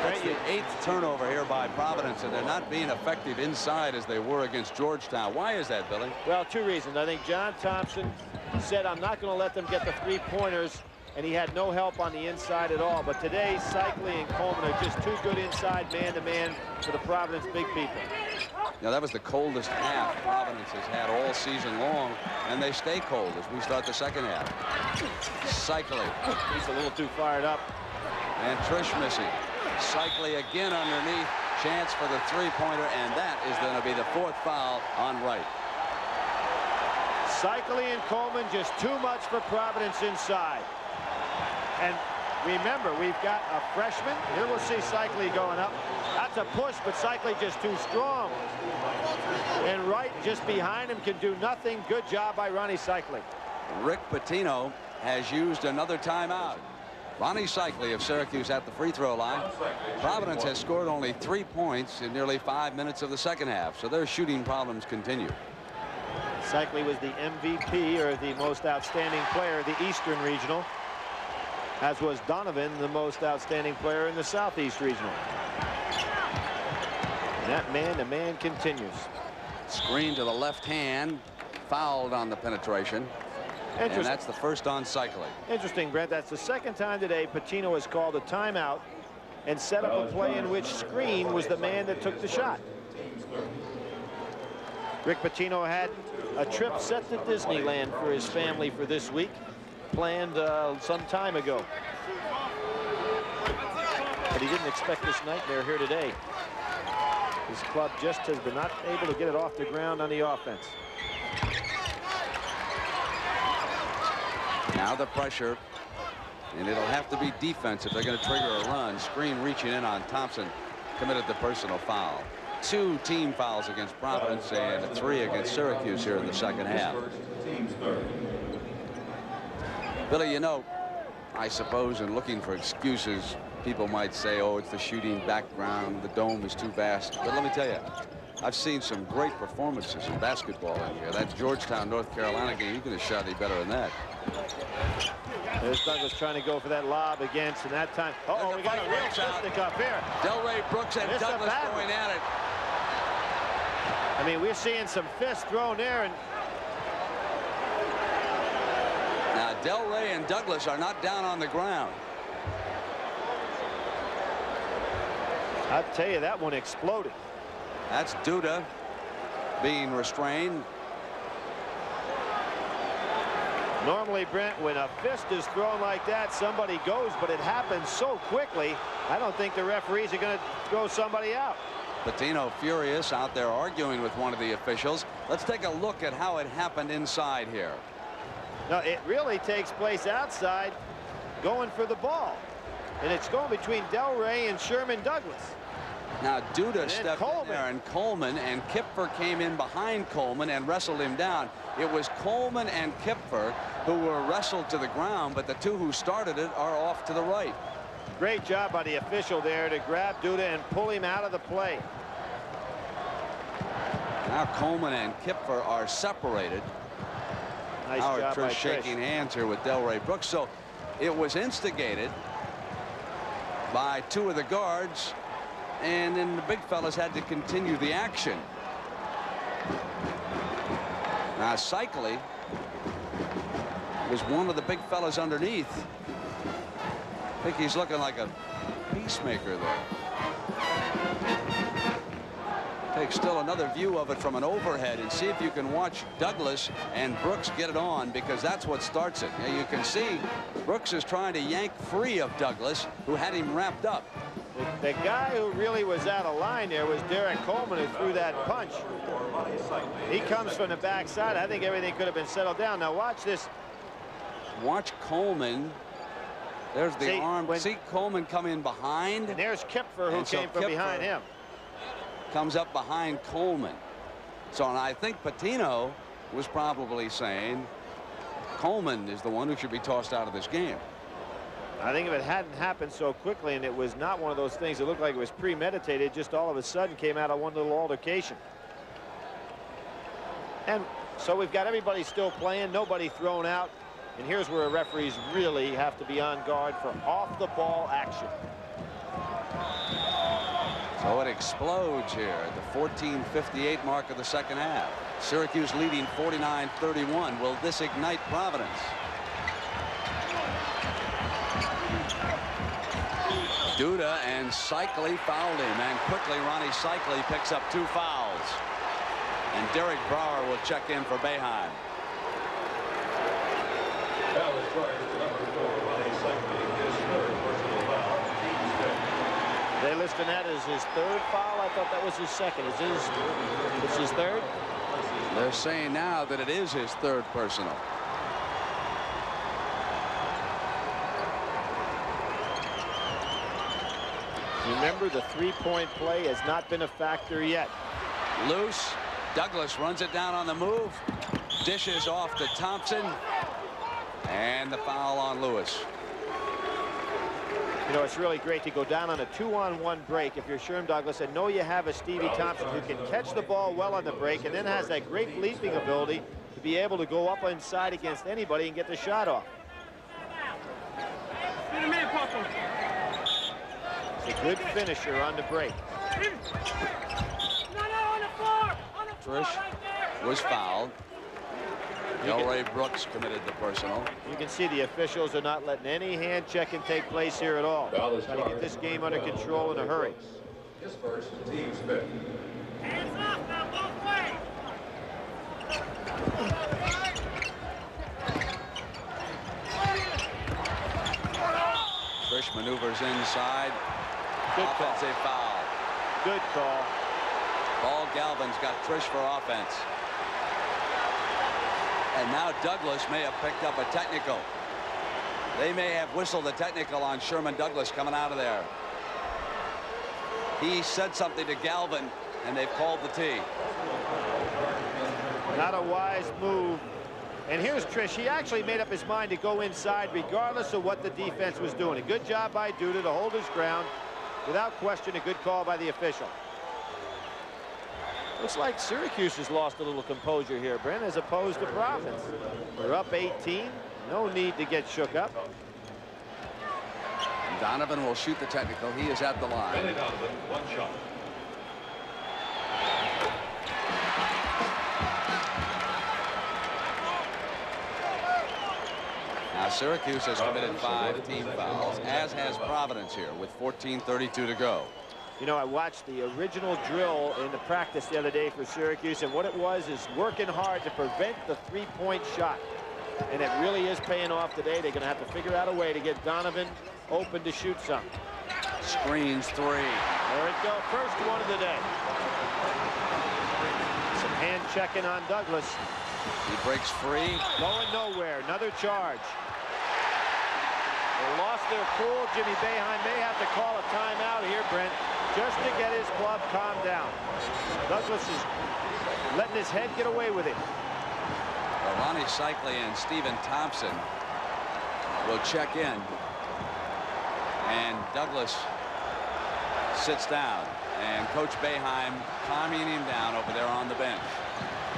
That's the 8th turnover here by Providence, and they're not being effective inside as they were against Georgetown. Why is that, Billy? Well, 2 reasons. I think John Thompson said, I'm not going to let them get the 3-pointers, and he had no help on the inside at all. But today, Cycli and Coleman are just too good inside man-to-man for the Providence big people. Now, that was the coldest half Providence has had all season long, and they stay cold as we start the second half. Cycli. He's a little too fired up. And Trish missing. Cycli again underneath. Chance for the 3-pointer, and that is going to be the 4th foul on Wright. Cycli and Coleman just too much for Providence inside. And remember, we've got a freshman. Here we'll see Cycli going up. That's a push, but Cycli just too strong. And Wright just behind him can do nothing. Good job by Ronnie Cycli. Rick Pitino has used another timeout. Ronnie Cycli of Syracuse at the free throw line. Providence has scored only 3 points in nearly 5 minutes of the second half, so their shooting problems continue. Cycli was the MVP, or the most outstanding player, of the Eastern Regional, as was Donovan, the most outstanding player in the Southeast Regional. And that man-to-man continues. Screen to the left hand, fouled on the penetration. And that's the first on Cycli. Interesting, Brent. That's the 2nd time today Pitino has called a timeout and set up a play in which Screen was the man that took the shot. Rick Pitino had a trip set to Disneyland for his family for this week, planned some time ago. But he didn't expect this nightmare here today. His club just has been not able to get it off the ground on the offense. Now the pressure, and it'll have to be defense if they're going to trigger a run. Screen reaching in on Thompson, committed the personal foul. 2 team fouls against Providence and 3 against Syracuse here in the second half. Billy, you know, I suppose in looking for excuses, people might say, oh, it's the shooting background, the dome is too vast. But let me tell you, I've seen some great performances in basketball in here. That Georgetown, North Carolina game, you could have shot any better than that. There's Douglas trying to go for that lob against, and that time, uh-oh, we got a real stick up here. Delray Brooks and Douglas going at it. I mean, we're seeing some fists thrown there, and now Delray and Douglas are not down on the ground. I'll tell you, that one exploded. That's Duda being restrained. Normally, Brent, when a fist is thrown like that, somebody goes, but it happens so quickly, I don't think the referees are going to throw somebody out. Pitino furious out there arguing with one of the officials. Let's take a look at how it happened inside here. No, it really takes place outside, going for the ball. And it's going between Delray and Sherman Douglas. Now Duda stepped in there, and Coleman and Kipfer came in behind Coleman and wrestled him down. It was Coleman and Kipfer who were wrestled to the ground, but the 2 who started it are off to the right. Great job by the official there to grab Duda and pull him out of the play. Now Coleman and Kipfer are separated. Nice Howard job by Trish shaking Trish. hands here with Delray Brooks. So it was instigated by 2 of the guards, and then the big fellas had to continue the action. Now Cycli was one of the big fellas underneath. I think he's looking like a peacemaker there. Take still another view of it from an overhead and see if you can watch Douglas and Brooks get it on, because that's what starts it. Now you can see Brooks is trying to yank free of Douglas, who had him wrapped up. The guy who really was out of line there was Derek Coleman, who threw that punch. He comes from the backside. I think everything could have been settled down. Now watch this. Watch Coleman There's the arm. See Coleman come in behind. And there's Kipfer, who came from behind him. Comes up behind Coleman. So and I think Patino was probably saying Coleman is the one who should be tossed out of this game. I think if it hadn't happened so quickly and it was not one of those things that looked like it was premeditated, just all of a sudden came out of one little altercation. And so we've got everybody still playing, nobody thrown out. And here's where referees really have to be on guard for off-the-ball action. So it explodes here at the 14:58 mark of the second half. Syracuse leading 49-31. Will this ignite Providence? Duda and Cycli fouled him, and quickly Ronnie Cycli picks up 2 fouls. And Derek Brower will check in for Boeheim. They listed that as his 3rd foul. I thought that was his 2nd. It's his 3rd? They're saying now that it is his 3rd personal. Remember, the 3-point play has not been a factor yet. Loose. Douglas runs it down on the move. Dishes off to Thompson. And the foul on Lewis. You know, it's really great to go down on a 2-on-1 break if you're Sherm Douglas and know you have a Stevie Thompson who can catch the ball well on the break and then has that great leaping ability to be able to go up inside against anybody and get the shot off. It's a good finisher on the break. Trish was fouled. Delray Brooks committed the personal. You can see the officials are not letting any hand checking take place here at all. Trying to get this game under control in a hurry. Dispersed team Smith. Hands off now, both ways. Trish maneuvers inside. Good Offensive foul. Good call. Paul Galvin's got Trish for offense. And now Douglas may have picked up a technical. They may have whistled a technical on Sherman Douglas coming out of there. He said something to Galvin, and they've called the tee. Not a wise move. And here's Trish. He actually made up his mind to go inside regardless of what the defense was doing. A good job by Duda to hold his ground. Without question, a good call by the official. Looks like Syracuse has lost a little composure here, Brent, as opposed to Providence. They're up 18. No need to get shook up. Donovan will shoot the technical. He is at the line. Benny Donovan, 1 shot. Now Syracuse has committed 5 team fouls, as has Providence here with 14:32 to go. You know, I watched the original drill in the practice the other day for Syracuse, and what it was is working hard to prevent the 3-point shot. And it really is paying off today. They're going to have to figure out a way to get Donovan open to shoot some. Screens 3. There it goes. First one of the day. Some hand checking on Douglas. He breaks free. Going nowhere. Another charge. They lost their cool. Jimmy Boeheim may have to call a timeout here, Brent, just to get his club calmed down. Douglas is letting his head get away with it. Well, Ronnie Cycli and Stephen Thompson will check in. And Douglas sits down. And Coach Boeheim calming him down over there on the bench.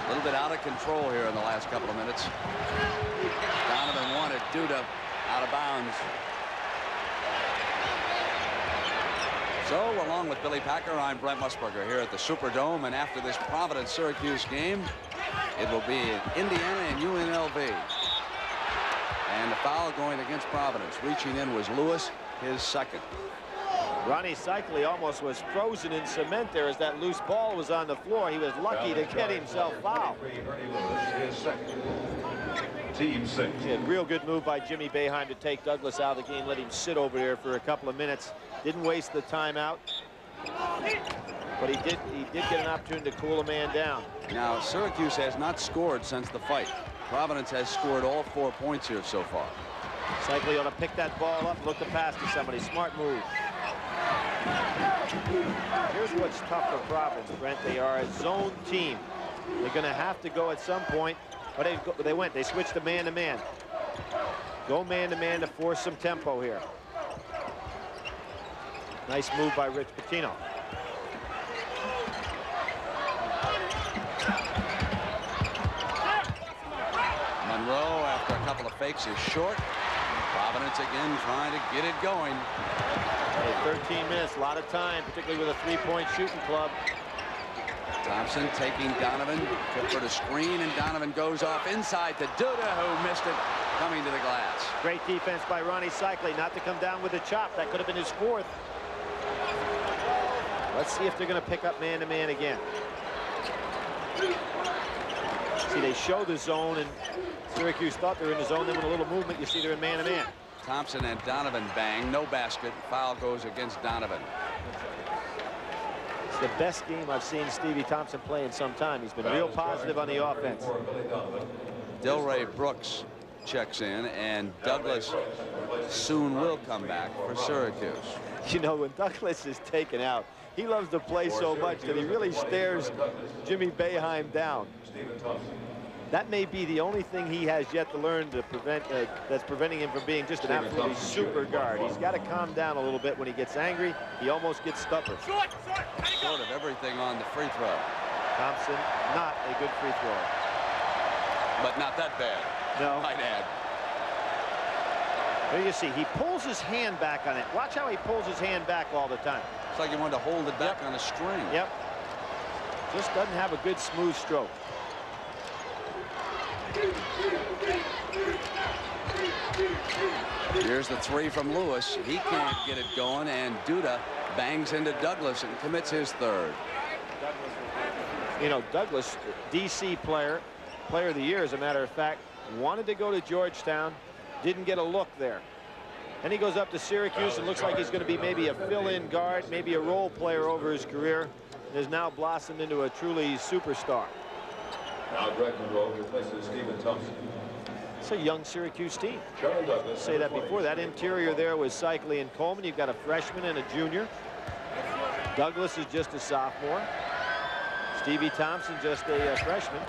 A little bit out of control here in the last couple of minutes. Donovan wanted Duda out of bounds. So along with Billy Packer, I'm Brent Musburger here at the Superdome, and after this Providence-Syracuse game, it will be Indiana and UNLV. And the foul going against Providence. Reaching in was Lewis, his 2nd. Ronnie Cycli almost was frozen in cement there as that loose ball was on the floor. He was lucky to get himself fouled. Team 6. Yeah, real good move by Jimmy Boeheim to take Douglas out of the game, let him sit over there for a couple of minutes. Didn't waste the timeout, but he did get an opportunity to cool a man down. Now Syracuse has not scored since the fight. Providence has scored all 4 points here so far. Cycli ought to pick that ball up and look to pass to somebody. Smart move. Here's what's tough for Providence, Brent. They are a zone team. They're going to have to go at some point. But they switched to man-to-man. Go man-to-man to force some tempo here. Nice move by Rich Pitino. Monroe, after a couple of fakes, is short. Providence again trying to get it going. Hey, 13 minutes, a lot of time, particularly with a three-point shooting club. Thompson taking Donovan, took for the screen, and Donovan goes off inside to Duda, who missed it, coming to the glass. Great defense by Ronnie Cycli, not to come down with a chop. That could have been his fourth. Let's see if they're going to pick up man-to-man again. See, they show the zone, and Syracuse thought they were in the zone. Then with a little movement, you see they're in man-to-man. Thompson and Donovan bang, no basket. Foul goes against Donovan. It's the best game I've seen Stevie Thompson play in some time. He's been real positive on the offense. Delray Brooks checks in, and Douglas soon will come back for Syracuse. You know, when Douglas is taken out, he loves to play so much that he really stares Jimmy Boeheim down. That may be the only thing he has yet to learn to prevent that's preventing him from being just an absolutely super guard. He's got to calm down a little bit when he gets angry. He almost gets stubborn. Short of everything on the free throw. Thompson, not a good free throw. But not that bad. No. Might add. There you see, he pulls his hand back on it. Watch how he pulls his hand back all the time. It's like he wanted to hold it back on a string. Yep. Just doesn't have a good smooth stroke. Here's the three from Lewis. He can't get it going, and Duda bangs into Douglas and commits his third. You know, Douglas, DC player of the year, as a matter of fact, wanted to go to Georgetown, didn't get a look there. Then he goes up to Syracuse and looks like he's going to be maybe a fill-in guard, maybe a role player over his career, and has now blossomed into a truly superstar. Now Greg Monroe replaces Stephen Thompson. It's a young Syracuse team. Sharon Douglas. Say that before. That interior there was Cycli and Coleman. You've got a freshman and a junior. Douglas is just a sophomore. Stevie Thompson just a freshman.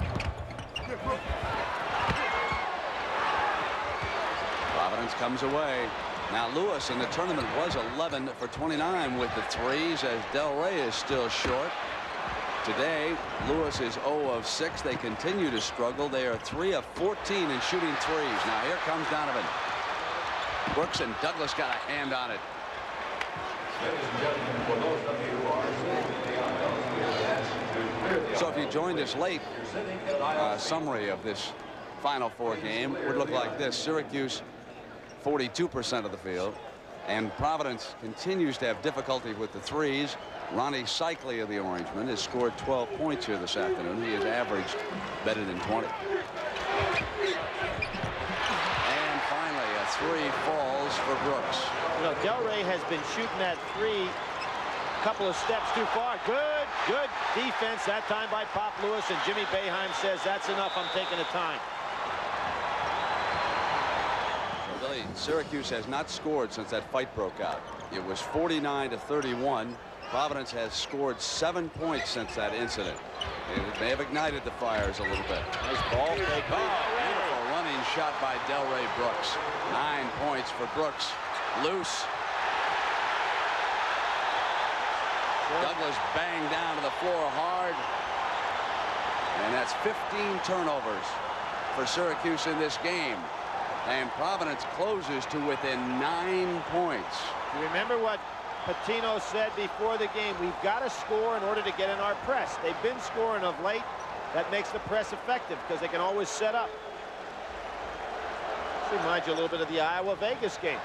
Providence comes away. Now Lewis in the tournament was 11 for 29 with the threes, as Delray is still short. Today, Lewis is 0 of 6. They continue to struggle. They are 3 of 14 in shooting threes. Now here comes Donovan. Brooks and Douglas got a hand on it. So if you joined us late, a summary of this Final Four game would look like this. Syracuse 42% of the field, and Providence continues to have difficulty with the threes. Ronnie Cycli of the Orangemen has scored 12 points here this afternoon. He has averaged better than 20. And finally, a three falls for Brooks. You know, Delray has been shooting that three a couple of steps too far. Good defense that time by Pop Lewis, and Jimmy Boeheim says that's enough. I'm taking the time. So really, Syracuse has not scored since that fight broke out. It was 49-31. Providence has scored 7 points since that incident. It may have ignited the fires a little bit. Nice ball fake. Beautiful running shot by Delray Brooks. 9 points for Brooks. Loose. Douglas banged down to the floor hard. And that's 15 turnovers for Syracuse in this game. And Providence closes to within 9 points. You remember what Pitino said before the game? We've got to score in order to get in our press. They've been scoring of late. That makes the press effective because they can always set up. This reminds you a little bit of the Iowa-Vegas game.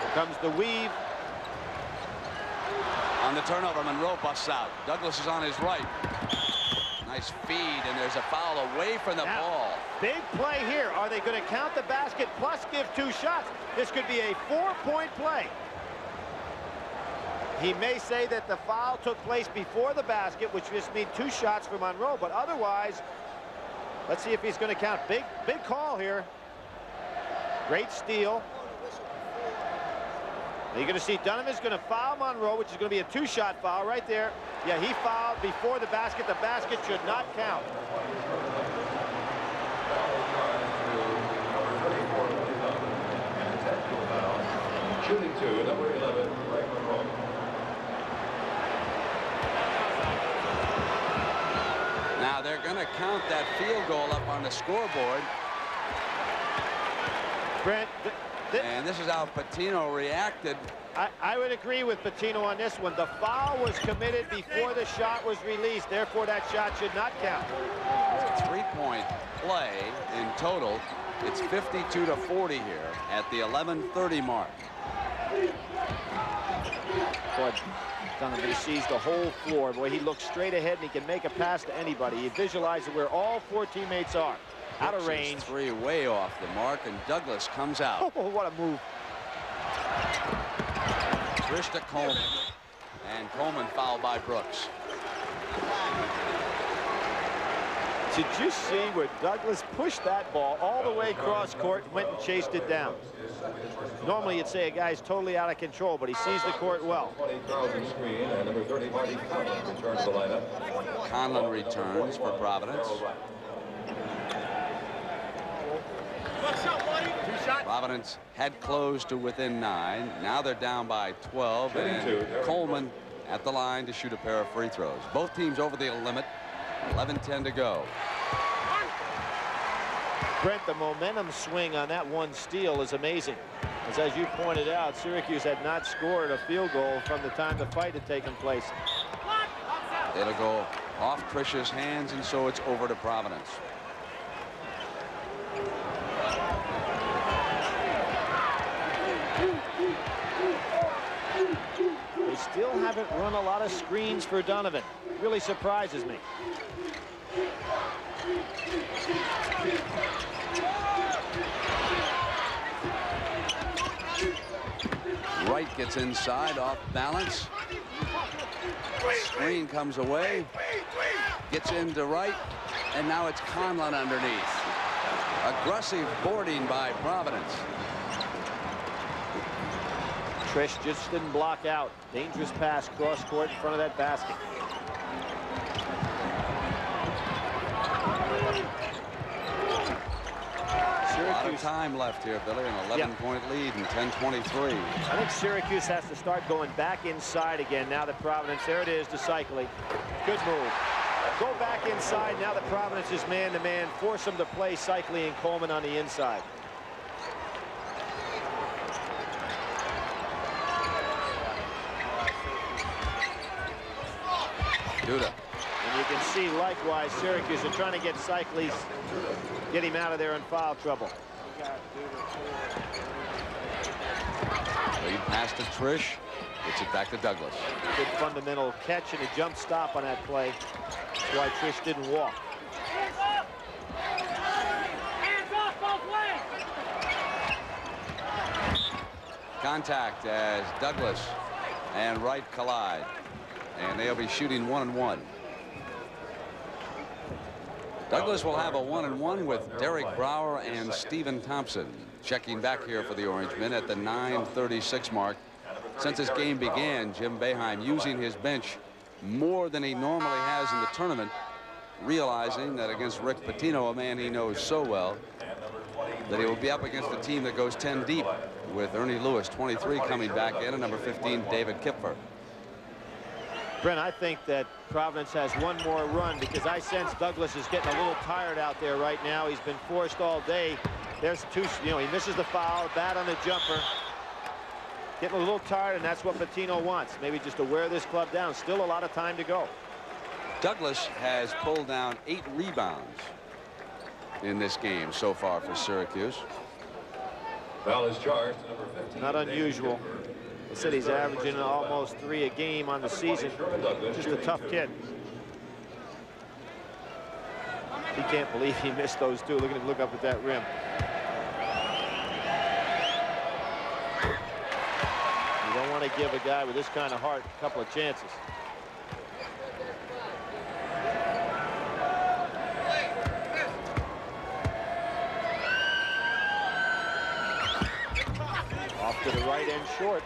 Here comes the weave. On the turnover, Monroe busts out. Douglas is on his right. Nice feed, and there's a foul away from the ball. Big play here. Are they going to count the basket plus give 2 shots? This could be a 4-point play. He may say that the foul took place before the basket, which just means 2 shots for Monroe, but otherwise, let's see if he's going to count. Big call here. Great steal. You're going to see Donovan's going to foul Monroe, which is going to be a 2-shot foul right there. Yeah, he fouled before the basket. The basket should not count. Shooting 2, number 11, Greg Monroe. Now they're going to count that field goal up on the scoreboard. Brent, and this is how Patino reacted. I would agree with Patino on this one. The foul was committed before the shot was released. Therefore, that shot should not count. It's a 3-point play in total. It's 52-40 here at the 11:30 mark. Boy, Donovan sees the whole floor. Boy, he looks straight ahead and he can make a pass to anybody. He visualizes where all 4 teammates are. Out of range. 3 way off the mark, and Douglas comes out. Oh, what a move. Trish to Coleman. And Coleman fouled by Brooks. Did you see where Douglas pushed that ball all the way across court and went and chased it down? Normally you'd say a guy's totally out of control, but he sees the court well. 20,000 screen, and number 30, Marty Conlon returns the lineup. Conlon returns for Providence. Providence had closed to within 9. Now they're down by 12, and Coleman at the line to shoot a pair of free throws. Both teams over the limit. 11:10 to go. Brent, the momentum swing on that one steal is amazing. As you pointed out, Syracuse had not scored a field goal from the time the fight had taken place. It'll go off Trish's hands, and so it's over to Providence. They still haven't run a lot of screens for Donovan. Really surprises me. Wright gets inside off balance. Screen comes away. Gets into Wright. And now it's Conlon underneath. Aggressive boarding by Providence. Trish just didn't block out. Dangerous pass cross court in front of that basket. A lot of time left here, Billy. An 11-point lead and 10:23. I think Syracuse has to start going back inside again now that Providence, there it is, to Cycli. Good move. Go back inside now that Providence is man-to-man. Force them to play Cycli and Coleman on the inside. Duda. And you can see likewise Syracuse are trying to get Cycli, get him out of there in foul trouble. Lead pass to Trish. Gets it back to Douglas. Good fundamental catch and a jump stop on that play. That's why Trish didn't walk. Hands off both ways. Contact as Douglas and Wright collide. And they'll be shooting 1-1. Douglas will have a 1-1 with Derek Brower and Stephen Thompson. Checking back here for the Orangemen at the 9:36 mark. Since this game began, Jim Boeheim using his bench more than he normally has in the tournament, realizing that against Rick Pitino, a man he knows so well, that he will be up against a team that goes 10 deep, with Ernie Lewis, 23, coming back in, and number 15, David Kipfer. Brent, I think that Providence has one more run because I sense Douglas is getting a little tired out there right now. He's been forced all day. There's two, he misses the foul, bad on the jumper. Getting a little tired, and that's what Pitino wants. Maybe just to wear this club down. Still a lot of time to go. Douglas has pulled down 8 rebounds in this game so far for Syracuse. Foul is charged to number 15. Not unusual. They said he's averaging almost 3 a game on the season. Just a tough kid. He can't believe he missed those 2. Look at him look up at that rim. You don't want to give a guy with this kind of heart a couple of chances. Off to the right end short.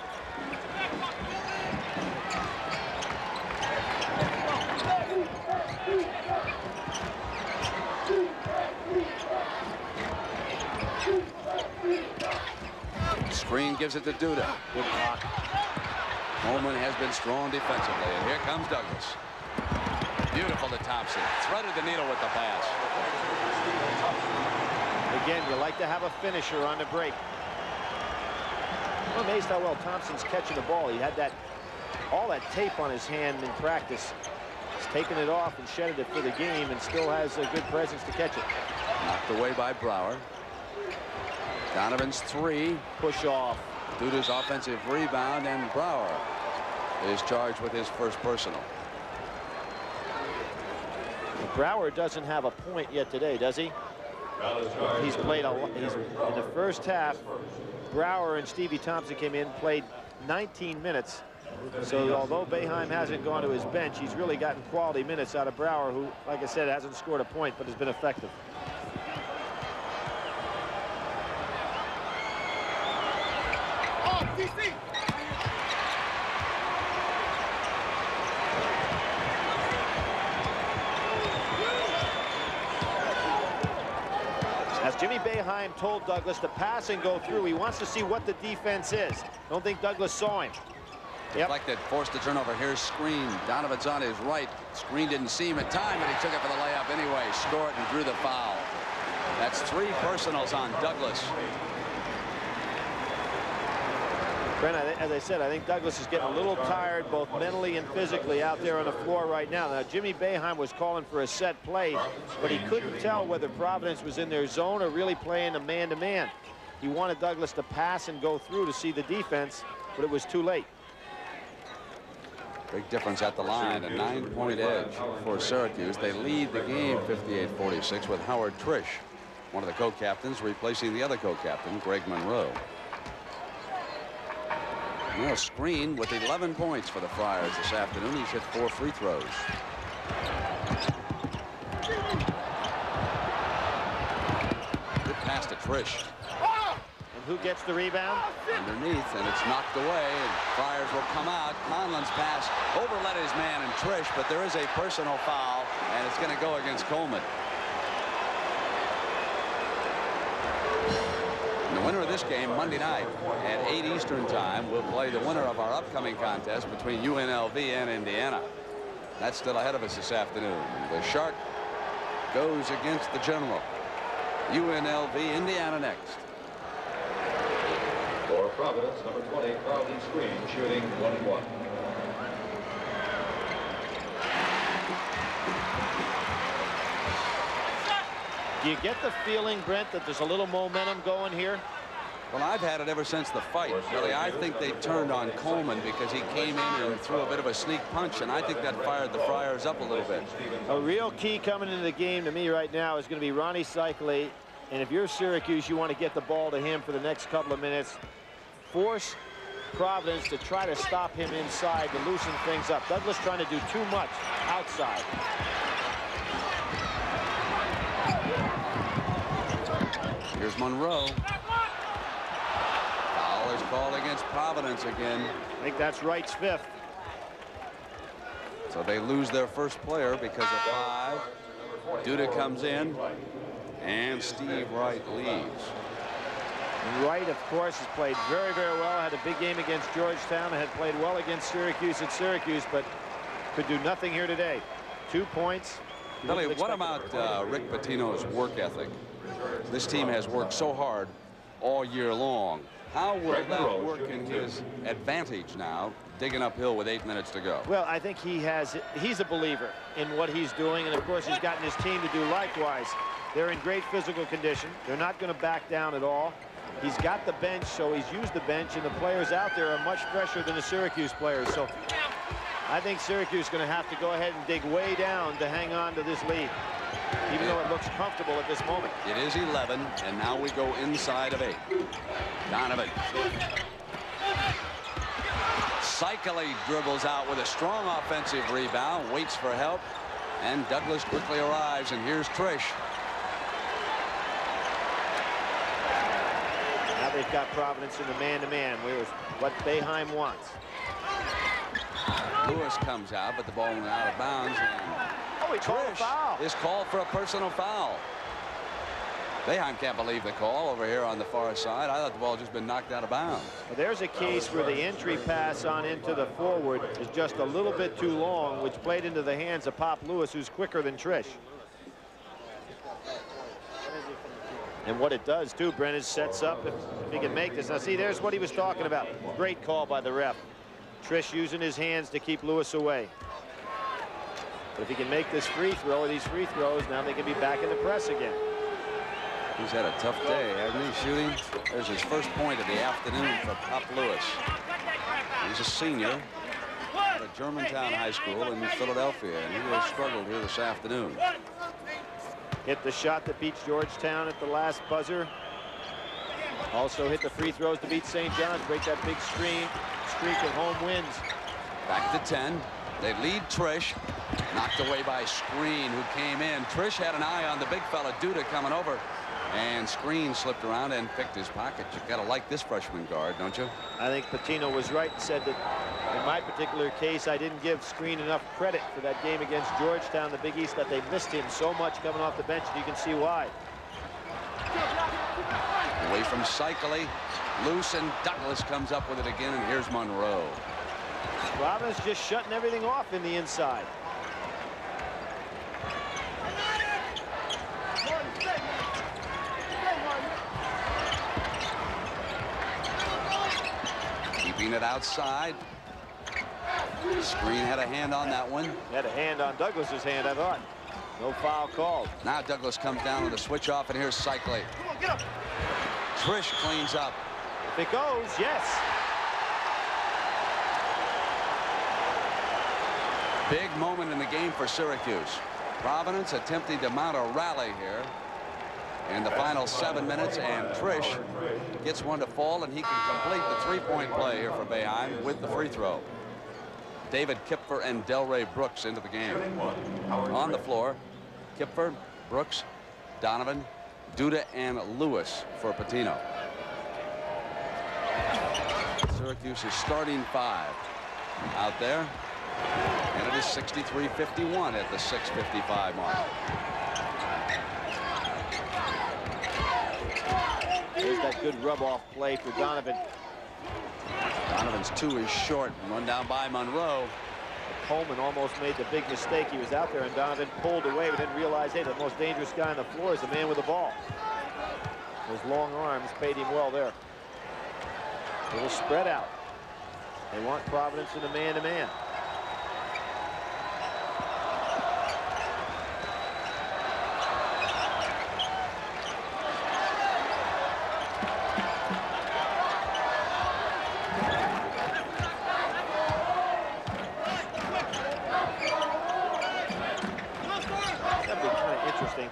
Screen gives it to Duda. Good block. Coleman has been strong defensively, and here comes Douglas. Beautiful to Thompson. Threaded the needle with the pass. Again, you like to have a finisher on the break. I'm amazed how well Thompson's catching the ball. He had all that tape on his hand in practice. He's taken it off and shedded it for the game and still has a good presence to catch it. Knocked away by Brower. Donovan's three. Push off. Duda's offensive rebound, and Brower is charged with his first personal. Brower doesn't have a point yet today, does he? He's played he's in the first half. Brower and Stevie Thompson came in, played 19 minutes. So although Boeheim hasn't gone to his bench, he's really gotten quality minutes out of Brower, who, like I said, hasn't scored a point but has been effective. As Jimmy Boeheim told Douglas to pass and go through, he wants to see what the defense is. Don't think Douglas saw him. Deflected, forced to turnover. Here's Screen. Donovan's on his right. Screen didn't see him in time, but he took it for the layup anyway. Scored and drew the foul. That's 3 personals on Douglas. Brent, as I said, I think Douglas is getting a little tired, both mentally and physically, out there on the floor right now. Now, Jimmy Boeheim was calling for a set play, but he couldn't tell whether Providence was in their zone or really playing a man-to-man. He wanted Douglas to pass and go through to see the defense, but it was too late. Big difference at the line, a 9-point edge for Syracuse. They lead the game 58-46 with Howard Trish, one of the co-captains, replacing the other co-captain, Greg Monroe. Now Screen with 11 points for the Friars this afternoon. He's hit 4 free throws. Good pass to Trish. And who gets the rebound? Underneath, and it's knocked away, and Friars will come out. Conlon's pass overlet his man and Trish, but there is a personal foul, and it's going to go against Coleman. The winner of this game Monday night at 8 Eastern time will play the winner of our upcoming contest between UNLV and Indiana. That's still ahead of us this afternoon. The Shark goes against the General. UNLV, Indiana next. For Providence, number 20, Carlton Screen, shooting 1-1. Do you get the feeling, Brent, that there's a little momentum going here? Well, I've had it ever since the fight. Really, I think they turned on Coleman because he came in and threw a bit of a sneak punch, and I think that fired the Friars up a little bit. A real key coming into the game to me right now is going to be Ronnie Cycli. And if you're Syracuse, you want to get the ball to him for the next couple of minutes. Force Providence to try to stop him inside to loosen things up. Douglas trying to do too much outside. Here's Monroe. Foul is called against Providence again. I think that's Wright's 5th. So they lose their first player because of 5. Duda comes in, and Steve Wright leaves. Wright, of course, has played very, very well. Had a big game against Georgetown. Had played well against Syracuse at Syracuse, but could do nothing here today. 2 points. Billy, what about Rick Pitino's work ethic? This team has worked so hard all year long. How will that work in his advantage now, digging uphill with 8 minutes to go? Well, I think he's a believer in what he's doing, and of course he's gotten his team to do likewise. They're in great physical condition. They're not going to back down at all. He's got the bench, so he's used the bench, and the players out there are much fresher than the Syracuse players. So I think Syracuse is going to have to go ahead and dig way down to hang on to this lead, even though it looks comfortable at this moment. It is 11, and now we go inside of 8. Donovan. Cycli dribbles out with a strong offensive rebound, waits for help, and Douglas quickly arrives, and here's Trish. Now they they've got Providence in the man-to-man, whereas what Boeheim wants. Lewis comes out, but the ball went out of bounds. Oh, he called a foul. Is called for a personal foul. Boeheim can't believe the call over here on the far side. I thought the ball had just been knocked out of bounds. Well, there's a case where the entry pass on into the forward is just a little bit too long, which played into the hands of Pop Lewis, who's quicker than Trish. And what it does, too, Brennan, sets up if he can make this. Now, see, there's what he was talking about. Great call by the ref. Trish using his hands to keep Lewis away. But if he can make this free throw or these free throws, now they can be back in the press again. He's had a tough day, hasn't he, shooting? There's his first point of the afternoon for Pop Lewis. He's a senior at a Germantown High School in Philadelphia, and he has struggled here this afternoon. Hit the shot that beats Georgetown at the last buzzer. Also hit the free throws to beat St. John's, break that big streak of home wins. Back to 10. They lead Trish. Knocked away by Screen, who came in. Trish had an eye on the big fella, Duda, coming over. And Screen slipped around and picked his pocket. You've got to like this freshman guard, don't you? I think Pitino was right and said that in my particular case, I didn't give Screen enough credit for that game against Georgetown, the Big East, that they missed him so much coming off the bench, and you can see why. Away from Cycli. Loose, and Douglas comes up with it again, and here's Monroe. Providence just shutting everything off in the inside. Keeping it outside. Screen had a hand on that one. Had a hand on Douglas's hand, I thought. No foul called. Now Douglas comes down with a switch off, and here's Cycli. Trish cleans up. If it goes, yes. Big moment in the game for Syracuse. Providence attempting to mount a rally here in the final 7 minutes, and Trish gets one to fall, and he can complete the three-point play here for Boeheim with the free throw. David Kipfer and Delray Brooks into the game. On the floor, Kipfer, Brooks, Donovan, Duda, and Lewis for Pitino. Syracuse is starting 5 out there, and it is 63-51 at the 6:55 mark. There's that good rub-off play for Donovan. Donovan's 2 is short, run down by Monroe. Coleman almost made the big mistake. He was out there, and Donovan pulled away, but didn't realize, hey, the most dangerous guy on the floor is the man with the ball. Those long arms paid him well there. A little spread out. They want Providence in the man-to-man.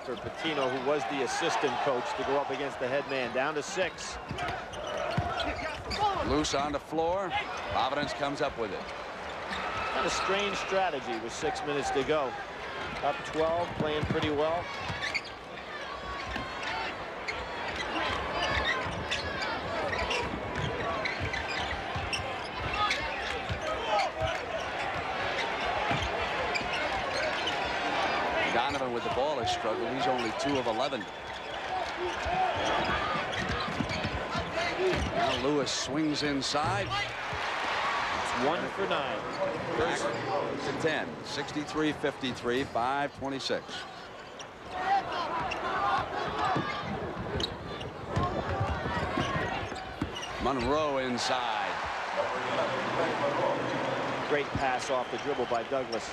For Pitino, who was the assistant coach, to go up against the head man. Down to 6. Loose on the floor. Providence comes up with it. Kind of strange strategy with 6 minutes to go. Up 12, playing pretty well. Donovan with the ball has struggled. He's only 2 of 11. Now Lewis swings inside. It's 1 for 9. Back to 10. 63-53, 5:26. Monroe inside. Great pass off the dribble by Douglas.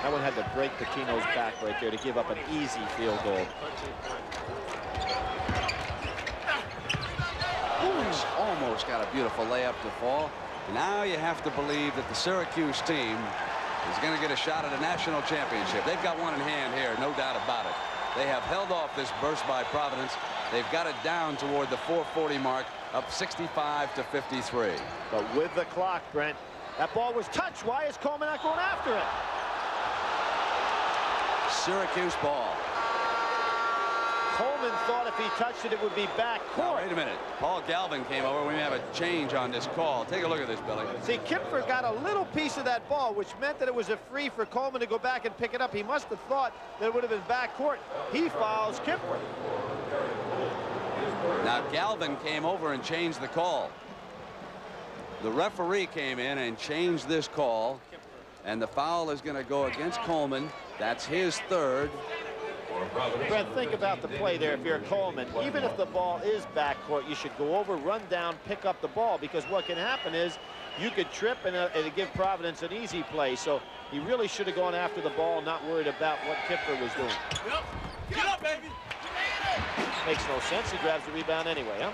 That one had to break Pitino's back right there to give up an easy field goal. Lewis almost got a beautiful layup to fall. Now you have to believe that the Syracuse team is going to get a shot at a national championship. They've got one in hand here, no doubt about it. They have held off this burst by Providence. They've got it down toward the 4:40 mark, up 65-53. But with the clock, Brent, that ball was touched. Why is Coleman not going after it? Syracuse ball. Coleman thought if he touched it, it would be back Now, court. wait a minute. Paul Galvin came over. We may have a change on this call. Take a look at this, Billy. See, Kipfer got a little piece of that ball, which meant that it was a free for Coleman to go back and pick it up. He must have thought that it would have been back court. He fouls Kipfer. Now, Galvin came over and changed the call. The referee came in and changed this call, and the foul is going to go against Coleman. That's his third. Brent, think about the play there. If you're Coleman, even if the ball is backcourt, you should go over, run down, pick up the ball, because what can happen is you could trip and give Providence an easy play. So he really should have gone after the ball, not worried about what Kipfer was doing. Yep. Get up, baby. Makes no sense. He grabs the rebound anyway, huh?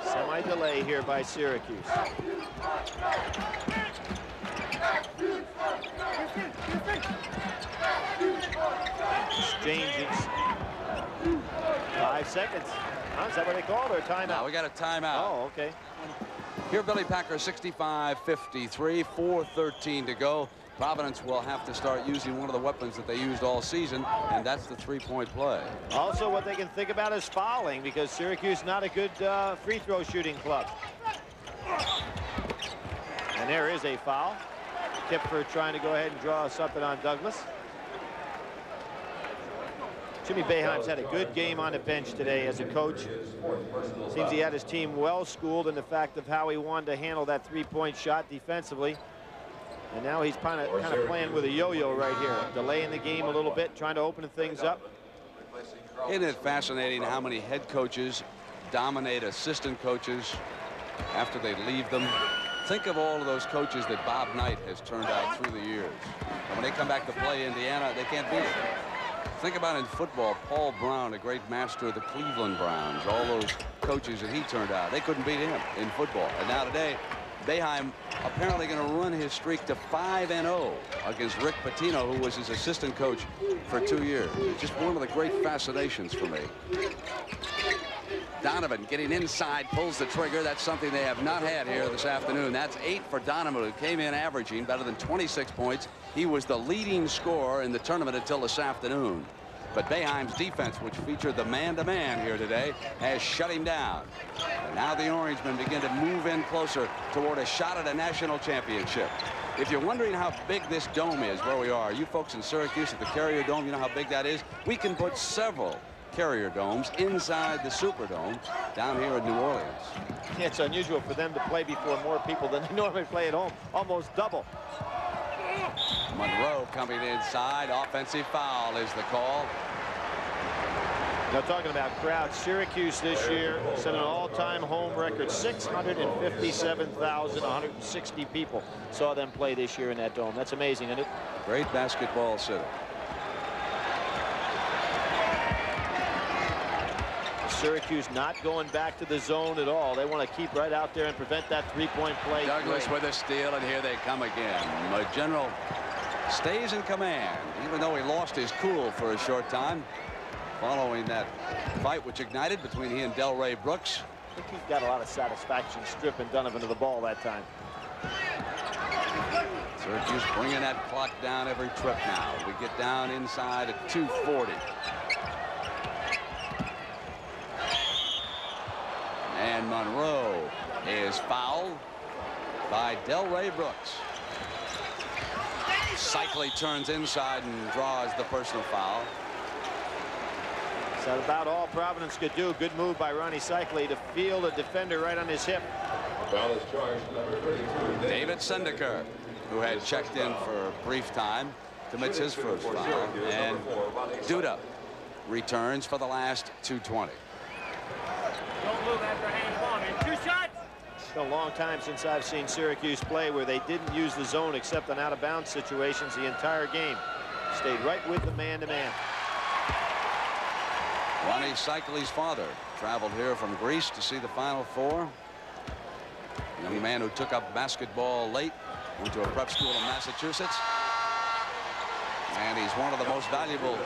Semi-delay here by Syracuse. Exchanges. 5 seconds. Huh? Is that what they call it, or a timeout? Now we got a timeout. Oh, okay. Here, Billy Packer, 65-53, 4:13 to go. Providence will have to start using one of the weapons that they used all season, and that's the three-point play. Also, what they can think about is fouling, because Syracuse is not a good free throw shooting club. And there is a foul. Kipfer trying to go ahead and draw something on Douglas. Jimmy Boeheim's had a good game on the bench today as a coach. Seems he had his team well schooled in the fact of how he wanted to handle that three-point shot defensively. And now he's kind of playing with a yo-yo right here, delaying the game a little bit, trying to open things up. Isn't it fascinating how many head coaches dominate assistant coaches after they leave them? Think of all of those coaches that Bob Knight has turned out through the years. And when they come back to play Indiana, they can't beat it. Think about in football, Paul Brown, a great master of the Cleveland Browns, all those coaches that he turned out. They couldn't beat him in football. And now today, Boeheim apparently going to run his streak to 5-0 against Rick Pitino, who was his assistant coach for 2 years. It's just one of the great fascinations for me. Donovan getting inside, pulls the trigger. That's something they have not had here this afternoon. That's 8 for Donovan, who came in averaging better than 26 points. He was the leading scorer in the tournament until this afternoon. But Boeheim's defense, which featured the man-to-man here today, has shut him down. And now the Orangemen begin to move in closer toward a shot at a national championship. If you're wondering how big this dome is where we are, you folks in Syracuse at the Carrier Dome, you know how big that is? We can put several Carrier Domes inside the Superdome down here in New Orleans. Yeah, it's unusual for them to play before more people than they normally play at home, almost double. Monroe coming inside. Offensive foul is the call. Now, talking about crowds, Syracuse this year set an all-time home record. 657,160 people saw them play this year in that dome. That's amazing, isn't it? Great basketball city. Syracuse not going back to the zone at all. They want to keep right out there and prevent that three-point play. Douglas with a steal, and here they come again. The general stays in command, even though he lost his cool for a short time following that fight which ignited between he and Delray Brooks. I think he's got a lot of satisfaction stripping Donovan of the ball that time. Syracuse bringing that clock down every trip now. We get down inside at 2:40. And Monroe is fouled by Delray Brooks. Cycli turns inside and draws the personal foul. That's about all Providence could do. Good move by Ronnie Cycli to field a defender right on his hip. Foul is charged, number 32. David Sendeker, who had checked in for a brief time, commits his first foul. And Duda returns for the last 2:20. Don't move after hand one. And 2 shots. It's been a long time since I've seen Syracuse play where they didn't use the zone except on out-of-bounds situations the entire game. Stayed right with the man-to-man. Ronnie Cycli's father traveled here from Greece to see the Final Four. A young man who took up basketball late, went to a prep school in Massachusetts. And he's one of the most valuable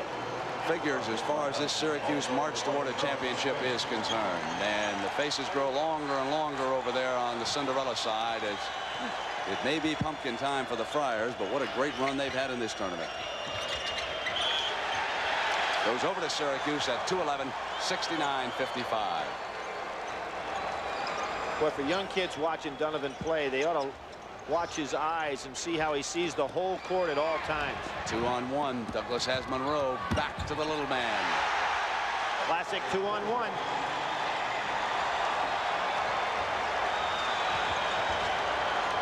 figures as far as this Syracuse march toward a championship is concerned. And the faces grow longer and longer over there on the Cinderella side, as it may be pumpkin time for the Friars, but what a great run they've had in this tournament. Goes over to Syracuse at 2:11, 69-55. Well, for young kids watching Donovan play, they ought to watch his eyes and see how he sees the whole court at all times. 2-on-1. Douglas has Monroe back to the little man. Classic 2-on-1.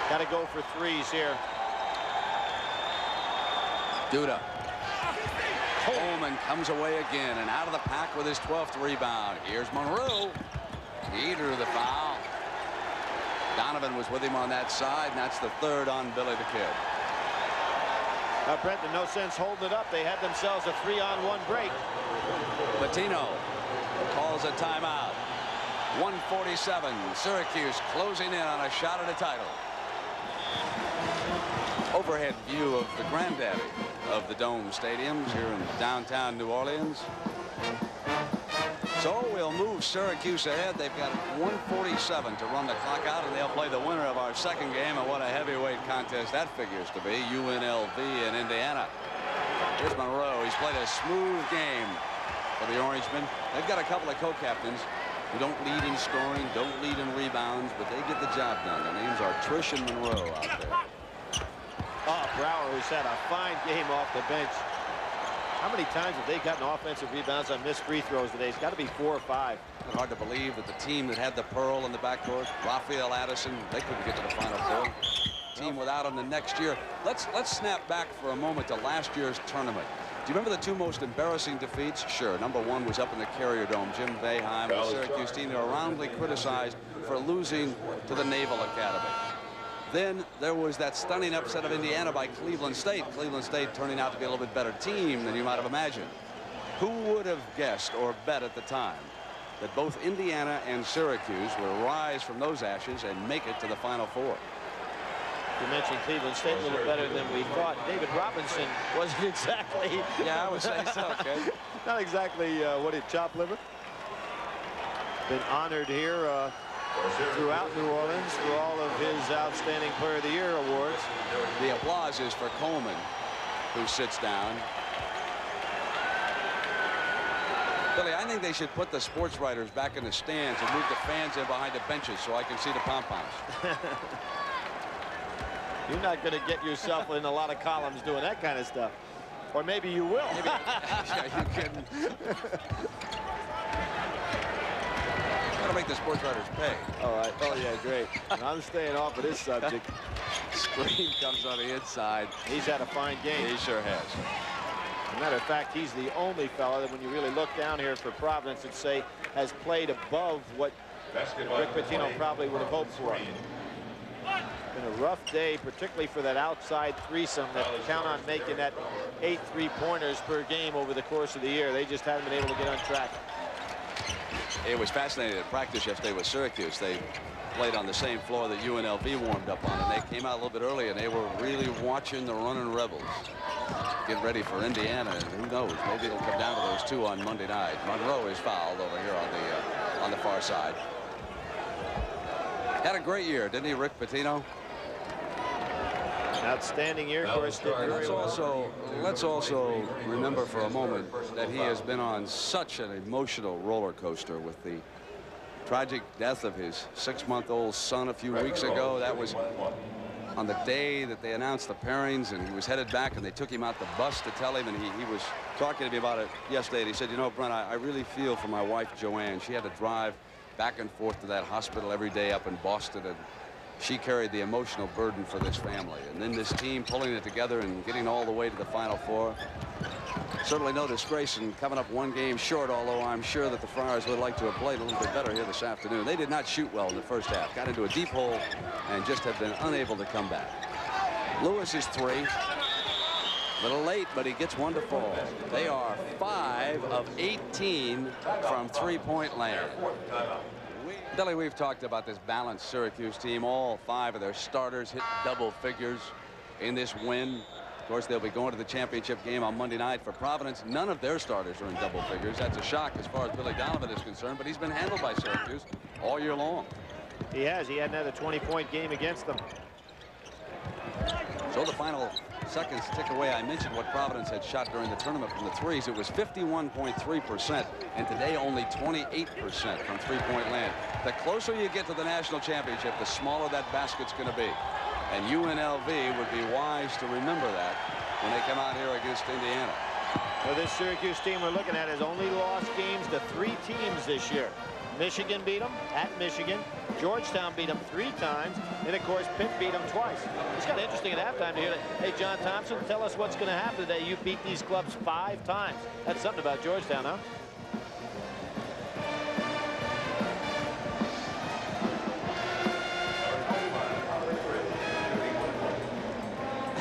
Got to go for threes here. Duda. Coleman comes away again and out of the pack with his 12th rebound. Here's Monroe. He drew the foul. Donovan was with him on that side, and that's the third on Billy the Kid. Now, Brenton, no sense holding it up. They had themselves a 3-on-1 break. Patino calls a timeout. 1:47. Syracuse closing in on a shot at a title. Overhead view of the granddaddy of the Dome stadiums here in downtown New Orleans. So we'll move Syracuse ahead. They've got 1:47 to run the clock out, and they'll play the winner of our second game. And what a heavyweight contest that figures to be. UNLV and Indiana. Here's Monroe. He's played a smooth game for the Orangemen. They've got a couple of co-captains who don't lead in scoring, don't lead in rebounds, but they get the job done. Their names are Trish and Monroe out there. Oh, Brower, who's had a fine game off the bench. How many times have they gotten offensive rebounds on missed free throws today? It's got to be 4 or 5. Hard to believe that the team that had the Pearl in the backcourt, Raphael Addison, they couldn't get to the Final Four. Team without him the next year. Let's snap back for a moment to last year's tournament. Do you remember the two most embarrassing defeats? Sure. Number one was up in the Carrier Dome. Jim Boeheim, the Syracuse team, they were roundly criticized for losing to the Naval Academy. Then there was that stunning upset of Indiana by Cleveland State. Cleveland State turning out to be a little bit better team than you might have imagined. Who would have guessed or bet at the time that both Indiana and Syracuse would rise from those ashes and make it to the Final Four? You mentioned Cleveland State a little better than we thought. David Robinson wasn't exactly. Yeah, I would say so, kid. Not exactly chopped liver. Been honored here throughout New Orleans for all of his Outstanding Player of the Year awards. The applause is for Coleman, who sits down. Billy, I think they should put the sports writers back in the stands and move the fans in behind the benches so I can see the pom-poms. You're not going to get yourself in a lot of columns doing that kind of stuff. Or maybe you will. Maybe. Yeah, you kidding. Got to make the sports writers pay. All right. Oh, yeah, great. I'm staying off of this subject. Screen comes on the inside. He's had a fine game. He sure has. As a matter of fact, he's the only fella that when you really look down here for Providence and say has played above what Rick Pitino probably would have hoped for. Been a rough day, particularly for that outside threesome that count on making that 8 3-pointers per game over the course of the year. They just haven't been able to get on track. It was fascinating at practice yesterday with Syracuse. They played on the same floor that UNLV warmed up on, and they came out a little bit early, and they were really watching the running Rebels get ready for Indiana, and who knows, maybe it'll come down to those two on Monday night. Monroe is fouled over here on the far side. Had a great year, didn't he, Rick Pitino? Outstanding year, of course. Let's also remember for a moment that he has been on such an emotional roller coaster with the tragic death of his 6-month-old son a few weeks ago. That was on the day that they announced the pairings, and he was headed back, and they took him out the bus to tell him, and he was talking to me about it yesterday, and he said, you know, Brent, I really feel for my wife, Joanne. She had to drive back and forth to that hospital every day up in Boston, and she carried the emotional burden for this family. And then this team pulling it together and getting all the way to the Final Four. Certainly no disgrace in coming up one game short, although I'm sure that the Friars would like to have played a little bit better here this afternoon. They did not shoot well in the first half. Got into a deep hole and just have been unable to come back. Lewis is 3. A little late, but he gets one to fall. They are 5 of 18 from three-point land. Billy, we've talked about this balanced Syracuse team. All 5 of their starters hit double figures in this win. Of course, they'll be going to the championship game on Monday night for Providence. None of their starters are in double figures. That's a shock as far as Billy Donovan is concerned, but he's been handled by Syracuse all year long. He has. He had another 20-point game against them. So the final seconds tick away. I mentioned what Providence had shot during the tournament from the threes. It was 51.3%, and today only 28% from three-point land. The closer you get to the national championship, the smaller that basket's going to be. And UNLV would be wise to remember that when they come out here against Indiana. Well, this Syracuse team we're looking at has only lost games to 3 teams this year. Michigan beat them at Michigan. Georgetown beat them 3 times. And, of course, Pitt beat them twice. It's kind of interesting at halftime to hear that, hey, John Thompson, tell us what's going to happen today. You beat these clubs 5 times. That's something about Georgetown, huh?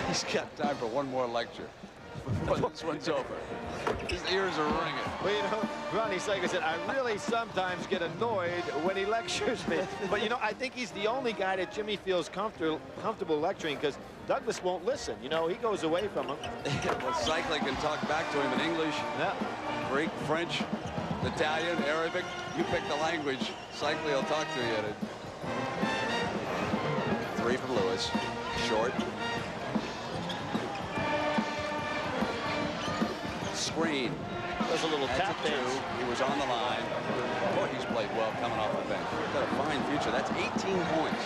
He's got time for one more lecture before this one's over. His ears are ringing. Well, you know, Ronnie Saiga said, I really sometimes get annoyed when he lectures me. But, you know, I think he's the only guy that Jimmy feels comfortable lecturing, because Douglas won't listen. You know, he goes away from him. Well, Cycling can talk back to him in English, Greek, French, Italian, Arabic. You pick the language. Cycling will talk to you. 3 from Lewis. Short. Screen. Does a little tap That's a 2. dance. He was on the line. Boy, he's played well coming off the bench. He's got a fine future. That's 18 points.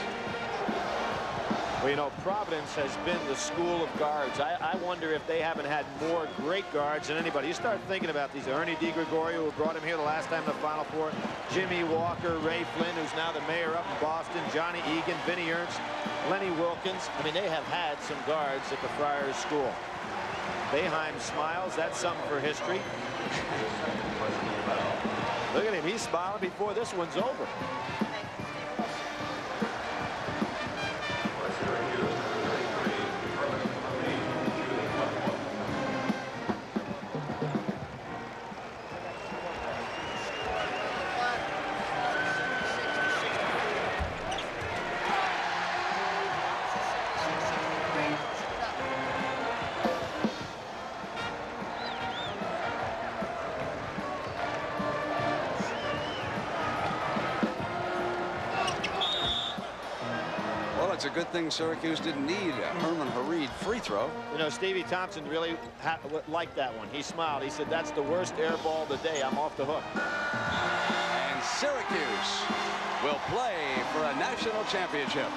Well, you know, Providence has been the school of guards. I wonder if they haven't had more great guards than anybody. You start thinking about these. Ernie DiGregorio, who brought him here the last time in the Final Four. Jimmy Walker, Ray Flynn, who's now the mayor up in Boston. Johnny Egan, Vinnie Ernst, Lenny Wilkins. I mean, they have had some guards at the Friars School. Boeheim smiles. That's something for history. Look at him. He's smiling before this one's over. It's a good thing Syracuse didn't need a Herman Hareed free throw. You know, Stevie Thompson really liked that one. He smiled. He said, that's the worst air ball of the day. I'm off the hook. And Syracuse will play for a national championship.